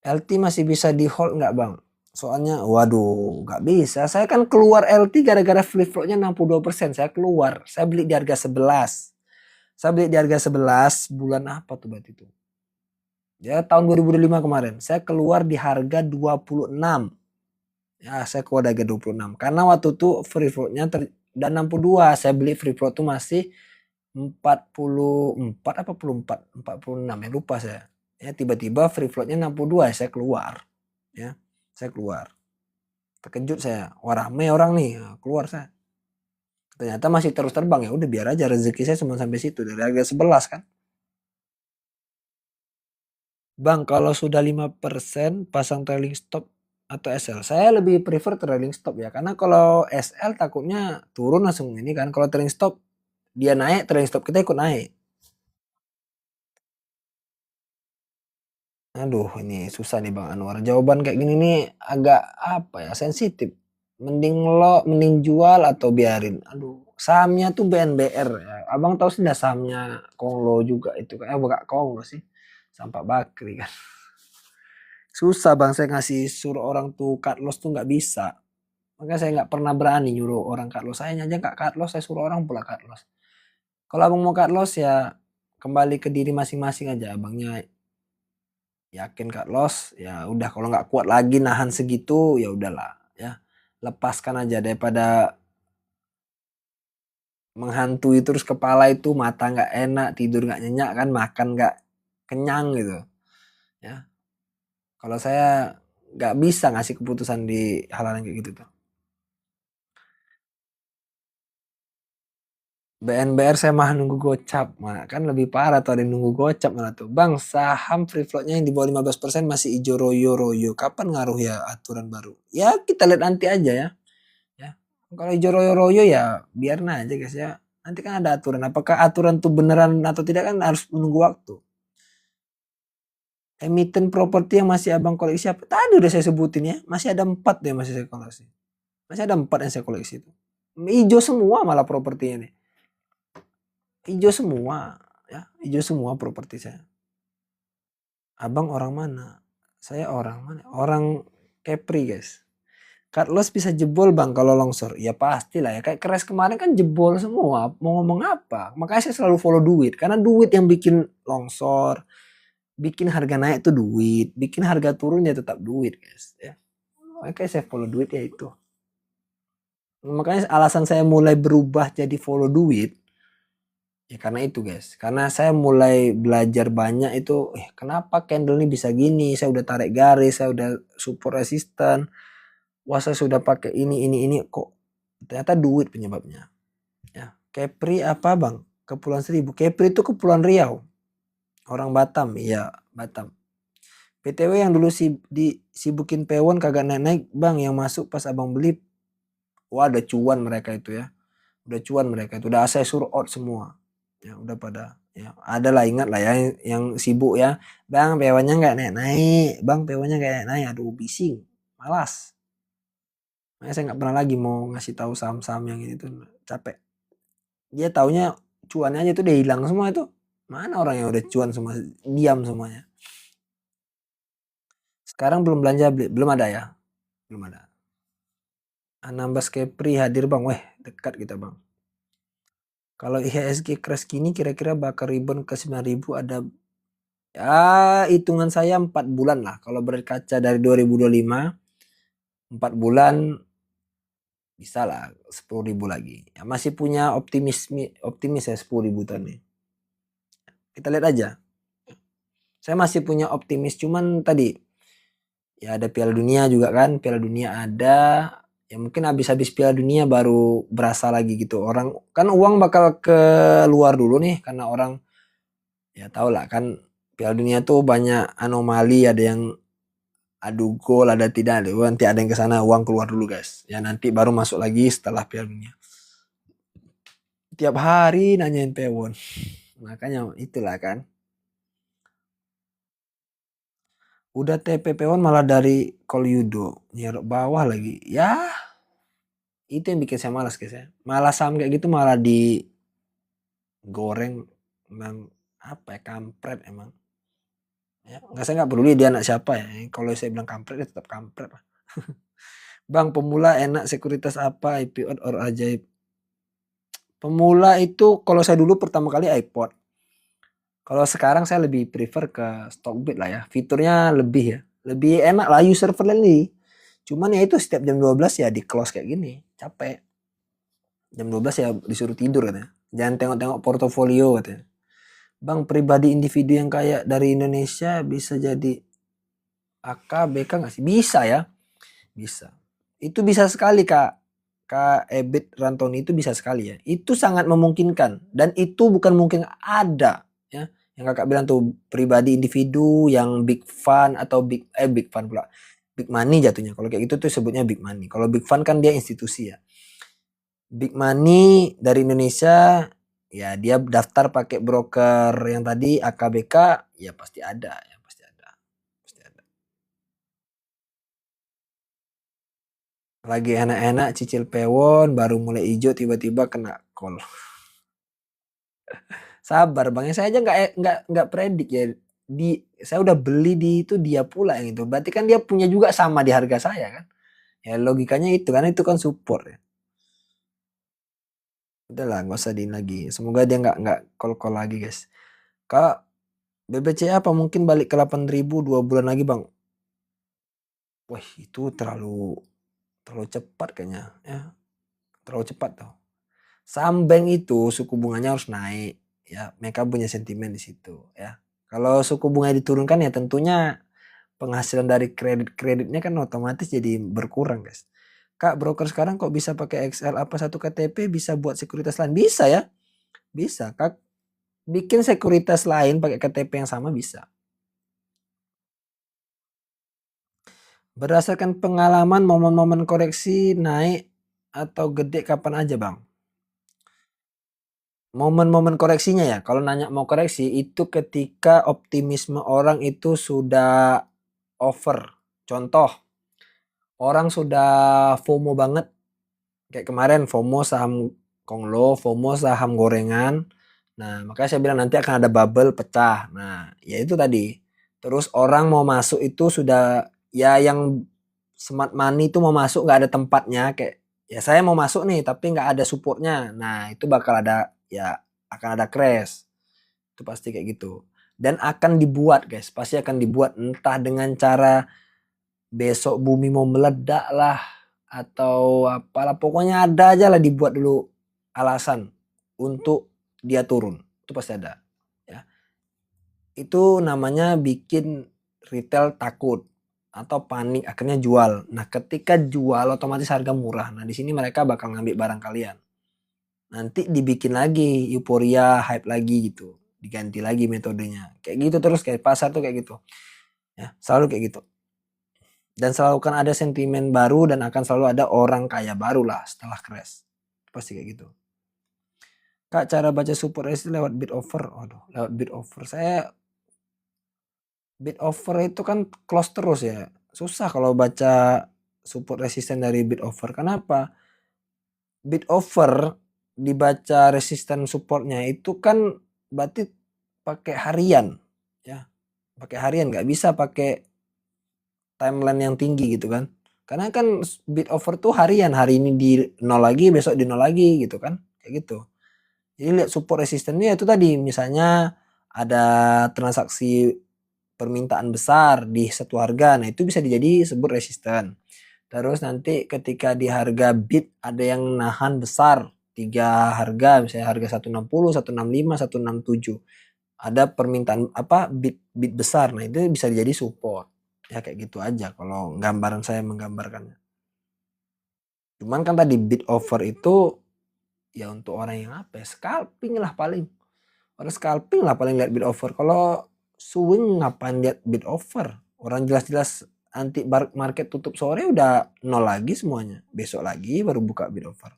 LT masih bisa di hold nggak bang? Soalnya waduh nggak bisa. Saya kan keluar LT gara-gara flip flopnya 62%. Saya keluar. Saya beli di harga 11. Saya beli di harga 11 bulan apa tuh berarti itu? Ya tahun 2005 kemarin. Saya keluar di harga 26. Ya saya keluar di harga 26. Karena waktu itu free floatnya dan 62. Saya beli free float tuh masih 44 apa 44 46 ya lupa saya. Ya tiba-tiba free floatnya 62 saya keluar. Ya saya keluar. Terkejut saya. Wah rame orang nih. Keluar saya. Ternyata masih terus terbang ya. Udah biar aja rezeki saya cuma sampai situ. Dari harga 11 kan. Bang kalau sudah 5% pasang trailing stop atau SL. Saya lebih prefer trailing stop ya. Karena kalau SL takutnya turun langsung ini kan. Kalau trailing stop dia naik trailing stop kita ikut naik. Aduh ini susah nih Bang Anwar. Jawaban kayak gini nih agak apa ya sensitif. Mending jual atau biarin. Aduh sahamnya tuh BNBR ya. Abang tahu sih sahamnya Konglo juga itu kan. Bukan Konglo sih. Sampak Bakri kan. Susah Bang saya ngasih suruh orang tuh cut loss tuh nggak bisa. Makanya saya nggak pernah berani nyuruh orang cut loss. Saya aja nggak cut loss, saya suruh orang pula cut loss. Kalau abang mau cut loss ya kembali ke diri masing-masing aja. Abangnya yakin cut loss ya udah kalau nggak kuat lagi nahan segitu ya udahlah ya lepaskan aja daripada menghantui terus kepala itu mata nggak enak tidur nggak nyenyak kan makan nggak kenyang gitu ya kalau saya nggak bisa ngasih keputusan di hal-hal kayak gitu tuh BNBR saya mah nunggu gocap, kan lebih parah tuh ada yang nunggu gocap malah tuh. Bang, saham free floatnya yang di bawah 15% masih hijau royo-royo. Kapan ngaruh ya aturan baru? Ya kita lihat nanti aja ya. Ya. Kalau hijau royo-royo ya biarin aja guys ya. Nanti kan ada aturan. Apakah aturan tuh beneran atau tidak kan harus menunggu waktu. Emiten properti yang masih abang koleksi apa? Tadi udah saya sebutin ya. Masih ada 4 deh masih saya koleksi. Masih ada 4 yang saya koleksi itu. Hijau semua malah propertinya nih. Hijau semua ya. Hijau semua properti saya. Abang orang mana? Saya orang mana? Orang Kepri guys. Cut loss bisa jebol bang kalau longsor. Ya pastilah ya. Kayak keras kemarin kan jebol semua. Mau ngomong apa? Makanya saya selalu follow duit. Karena duit yang bikin longsor. Bikin harga naik tuh duit. Bikin harga turun ya tetap duit guys. Ya. Makanya saya follow duit ya itu. Makanya alasan saya mulai berubah jadi follow duit. Ya karena itu guys. Karena saya mulai belajar banyak itu. Kenapa candle ini bisa gini. Saya udah tarik garis. Saya udah support resisten. Wah saya sudah pakai ini kok ternyata duit penyebabnya ya. Kepri apa bang? Kepulauan Seribu. Kepri itu Kepulauan Riau, orang Batam. Iya Batam. PTW yang dulu disibukin pewon kagak naik bang, yang masuk pas abang beli. Wah ada cuan mereka itu ya, udah cuan mereka itu, udah saya suruh out semua ya, udah pada ya ada lah, ingat lah ya yang sibuk ya, bang pewonnya nggak naik, bang pewonnya nggak naik, aduh bising, malas. Makanya saya nggak pernah lagi mau ngasih tahu saham-saham yang ini tuh, capek. Dia taunya cuannya aja tuh udah hilang semua itu. Mana orang yang udah cuan semua diam semuanya. Sekarang belum belanja beli, belum ada ya, belum ada. Anambas Kepri hadir bang, weh dekat kita bang. Kalau IHSG crash gini kira-kira bakal rebound ke 9.000 ada ya hitungan saya 4 bulan lah. Kalau berkaca dari 2025 4 bulan bisa lah 10.000 lagi. Ya, masih punya optimis ya 10.000 tadi. Kita lihat aja. Saya masih punya optimis, cuman tadi ya ada Piala Dunia juga kan, Piala Dunia ada, ya mungkin habis-habis Piala Dunia baru berasa lagi gitu. Orang kan uang bakal keluar dulu nih karena orang ya tau lah kan Piala Dunia tuh banyak anomali, ada yang adu gol, ada tidak, nanti ada yang kesana uang keluar dulu guys. Ya nanti baru masuk lagi setelah Piala Dunia. Tiap hari nanyain pewon, makanya itulah kan. Udah TP pewon malah dari Kolyudo nyerok bawah lagi. Ya itu yang bikin saya malas guys ya. Malah saham kayak gitu malah digoreng, emang apa ya, kampret emang. Ya, saya nggak peduli dia anak siapa ya. Kalau saya bilang kampret dia tetap kampret lah. Bang pemula enak sekuritas apa, IPO or ajaib? Pemula itu kalau saya dulu pertama kali iPod. Kalau sekarang saya lebih prefer ke Stockbit lah ya. Fiturnya lebih ya. Lebih enak lah, user friendly. Cuman ya itu setiap jam 12 ya di close kayak gini. Capek. Jam 12 ya disuruh tidur katanya. Jangan tengok-tengok portofolio katanya. Bang, pribadi individu yang kaya dari Indonesia bisa jadi AK, BK nggak sih? Bisa ya. Bisa. Itu bisa sekali Kak Ebit Rantoni, itu bisa sekali ya. Itu sangat memungkinkan. Dan itu bukan mungkin ada. Ya. Yang kakak bilang tuh pribadi individu yang big fund atau big fund pula. Big money jatuhnya. Kalau kayak gitu tuh sebutnya big money. Kalau big fund kan dia institusi ya. Big money dari Indonesia ya dia daftar pakai broker yang tadi AKBK ya pasti ada ya, pasti ada. Pasti ada. Lagi enak-enak cicil pewon baru mulai hijau tiba-tiba kena call. Sabar bang, saya aja nggak predik ya. Saya udah beli di itu dia pula yang itu. Berarti kan dia punya juga sama di harga saya kan. Ya logikanya itu kan support ya. Udahlah nggak usah diin lagi. Semoga dia nggak call lagi guys. Kak BBCA apa mungkin balik ke 8.000 2 bulan lagi bang? Wah itu terlalu cepat kayaknya ya. Terlalu cepat tuh. Saham bank itu suku bunganya harus naik ya. Mereka punya sentimen di situ ya. Kalau suku bunga diturunkan ya tentunya penghasilan dari kreditnya kan otomatis jadi berkurang guys. Kak broker sekarang kok bisa pakai XL apa satu KTP bisa buat sekuritas lain? Bisa ya. Bisa, Kak. Bikin sekuritas lain pakai KTP yang sama bisa. Berdasarkan pengalaman momen-momen koreksi naik atau gede kapan aja, Bang? Momen-momen koreksinya ya, kalau nanya mau koreksi itu ketika optimisme orang itu sudah over. Contoh, orang sudah FOMO banget. Kayak kemarin FOMO saham Konglo, FOMO saham gorengan. Nah, makanya saya bilang nanti akan ada bubble pecah. Nah, ya itu tadi. Terus orang mau masuk itu sudah ya yang smart money itu mau masuk nggak ada tempatnya, kayak ya saya mau masuk nih tapi nggak ada supportnya. Nah, itu bakal ada ya akan ada crash. Itu pasti kayak gitu. Dan akan dibuat, guys. Pasti akan dibuat entah dengan cara besok bumi mau meledak lah atau apalah, pokoknya ada aja lah dibuat dulu alasan untuk dia turun. Itu pasti ada, ya. Itu namanya bikin retail takut atau panik akhirnya jual. Nah, ketika jual otomatis harga murah. Nah, di sini mereka bakal ngambil barang kalian. Nanti dibikin lagi euforia, hype lagi gitu. Diganti lagi metodenya. Kayak gitu terus, kayak pasar tuh kayak gitu. Ya, selalu kayak gitu. Dan selalu kan ada sentimen baru dan akan selalu ada orang kaya baru lah setelah crash. Pasti kayak gitu. Kak, cara baca support resistance lewat bid offer. Waduh, lewat bid offer. Saya bid offer itu kan close terus ya. Susah kalau baca support resistance dari bid offer. Kenapa? Bid offer dibaca resistance supportnya itu kan berarti pakai harian, ya. Pakai harian, nggak bisa pakai timeline yang tinggi gitu kan. Karena kan bid offer tuh harian, hari ini di nol lagi, besok di nol lagi gitu kan. Kayak gitu. Jadi lihat support resistennya itu tadi, misalnya ada transaksi permintaan besar di satu harga. Nah, itu bisa jadi sebut resisten. Terus nanti ketika di harga bid ada yang nahan besar, 3 harga, misalnya harga 160, 165, 167. Ada permintaan bid besar. Nah, itu bisa jadi support. Ya kayak gitu aja kalau gambaran saya menggambarkannya. Cuman kan tadi bid offer itu ya untuk orang yang scalping lah paling. Orang scalping lah paling lihat bid offer. Kalau swing ngapain lihat bid offer? Orang jelas-jelas nanti market tutup sore udah nol lagi semuanya. Besok lagi baru buka bid offer.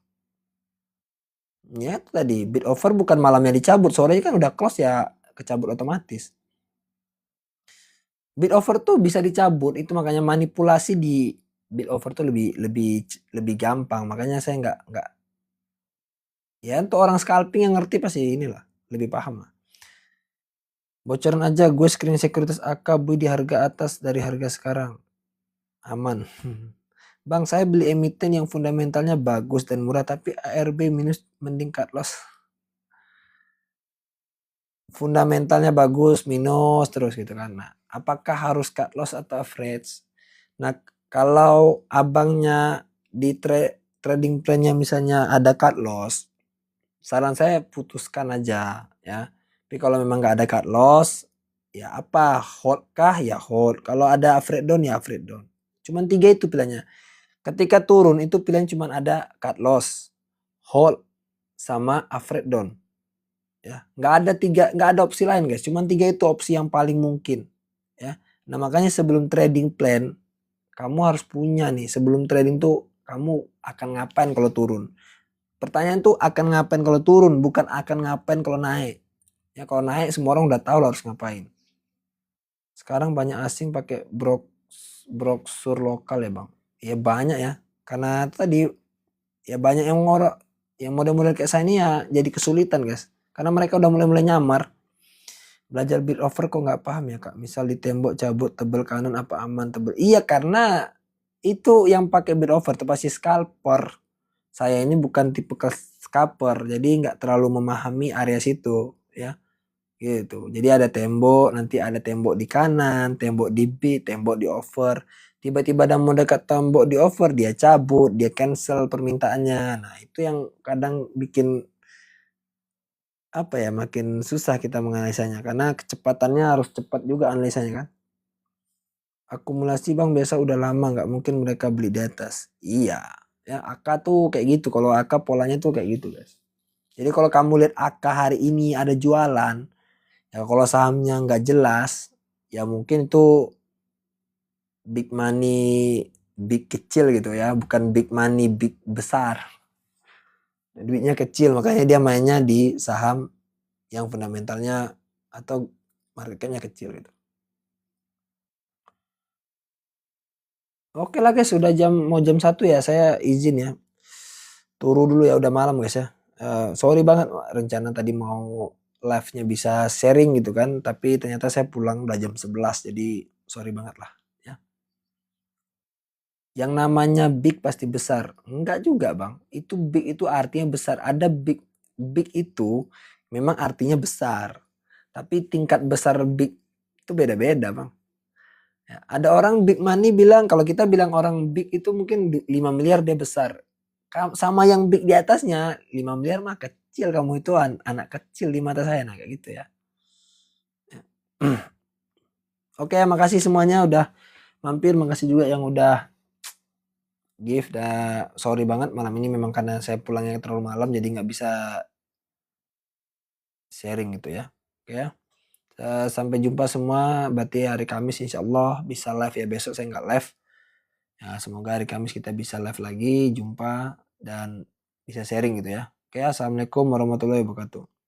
Ya tadi bid offer bukan malamnya dicabut, sorenya kan udah close ya kecabut otomatis. Bid offer tuh bisa dicabut, itu makanya manipulasi di bid offer tuh lebih gampang. Makanya saya nggak ya untuk orang scalping yang ngerti pasti inilah lebih paham lah. Bocoran aja, gue screen sekuritas AK beli di harga atas dari harga sekarang. Aman. Bang, saya beli emiten yang fundamentalnya bagus dan murah tapi ARB minus, mending cut loss. Fundamentalnya bagus minus terus gitu kan. Nah, apakah harus cut loss atau average? Nah, kalau abangnya di trading plan-nya misalnya ada cut loss, saran saya putuskan aja ya. Tapi kalau memang nggak ada cut loss, ya apa, hold kah ya hold. Kalau ada average down ya average down. Cuman 3 itu pilihannya. Ketika turun itu pilihan cuman ada cut loss, hold, sama average down. Ya, nggak ada opsi lain guys. Cuman 3 itu opsi yang paling mungkin. Ya, nah makanya sebelum trading plan kamu harus punya nih. Sebelum trading tuh kamu akan ngapain kalau turun. Pertanyaan tuh akan ngapain kalau turun, bukan akan ngapain kalau naik. Ya kalau naik semua orang udah tahu harus ngapain. Sekarang banyak asing pakai brosur lokal ya bang. Ya banyak ya. Karena tadi ya banyak yang ngorok, yang model-model kayak saya ini ya jadi kesulitan guys. Karena mereka udah mulai nyamar. Belajar bid offer kok nggak paham ya kak. Misal di tembok cabut tebel kanan apa aman tebel. Iya karena itu yang pakai bid offer itu pasti scalper. Saya ini bukan tipe scalper, jadi nggak terlalu memahami area situ ya. Gitu. Jadi ada tembok, nanti ada tembok di kanan, tembok di bid, tembok di offer. Tiba-tiba ada mau dekat tembok di offer, dia cabut, dia cancel permintaannya. Nah, itu yang kadang bikin makin susah kita menganalisanya karena kecepatannya harus cepat juga analisanya kan. Akumulasi bang biasa udah lama nggak mungkin mereka beli di atas. Iya, ya AK tuh kayak gitu. Kalau AK polanya tuh kayak gitu guys. Jadi kalau kamu lihat AK hari ini ada jualan, ya kalau sahamnya nggak jelas, ya mungkin itu big money big kecil gitu ya, bukan big money big besar. Duitnya kecil, makanya dia mainnya di saham yang fundamentalnya atau marketnya kecil gitu. Oke lah guys, sudah mau jam 1 ya, saya izin ya. Turu dulu ya, udah malam guys ya. Sorry banget rencana tadi mau live-nya bisa sharing gitu kan, tapi ternyata saya pulang udah jam 11, jadi sorry banget lah ya. Yang namanya big pasti besar. Enggak juga bang, itu big itu artinya besar. Ada big itu memang artinya besar. Tapi tingkat besar big itu beda-beda bang. Ya, ada orang big money bilang, kalau kita bilang orang big itu mungkin 5 miliar dia besar. Sama yang big di atasnya, 5 miliar mah kecil, kamu itu anak kecil di mata saya, nah kayak gitu ya. Oke, makasih semuanya udah mampir, makasih juga yang udah give. Sorry banget malam ini memang karena saya pulangnya terlalu malam jadi nggak bisa sharing gitu ya. Oke ya. Sampai jumpa semua, berarti hari Kamis insya Allah bisa live ya, besok saya nggak live. Ya, semoga hari Kamis kita bisa live lagi, jumpa dan bisa sharing gitu ya. Oke, assalamualaikum warahmatullahi wabarakatuh.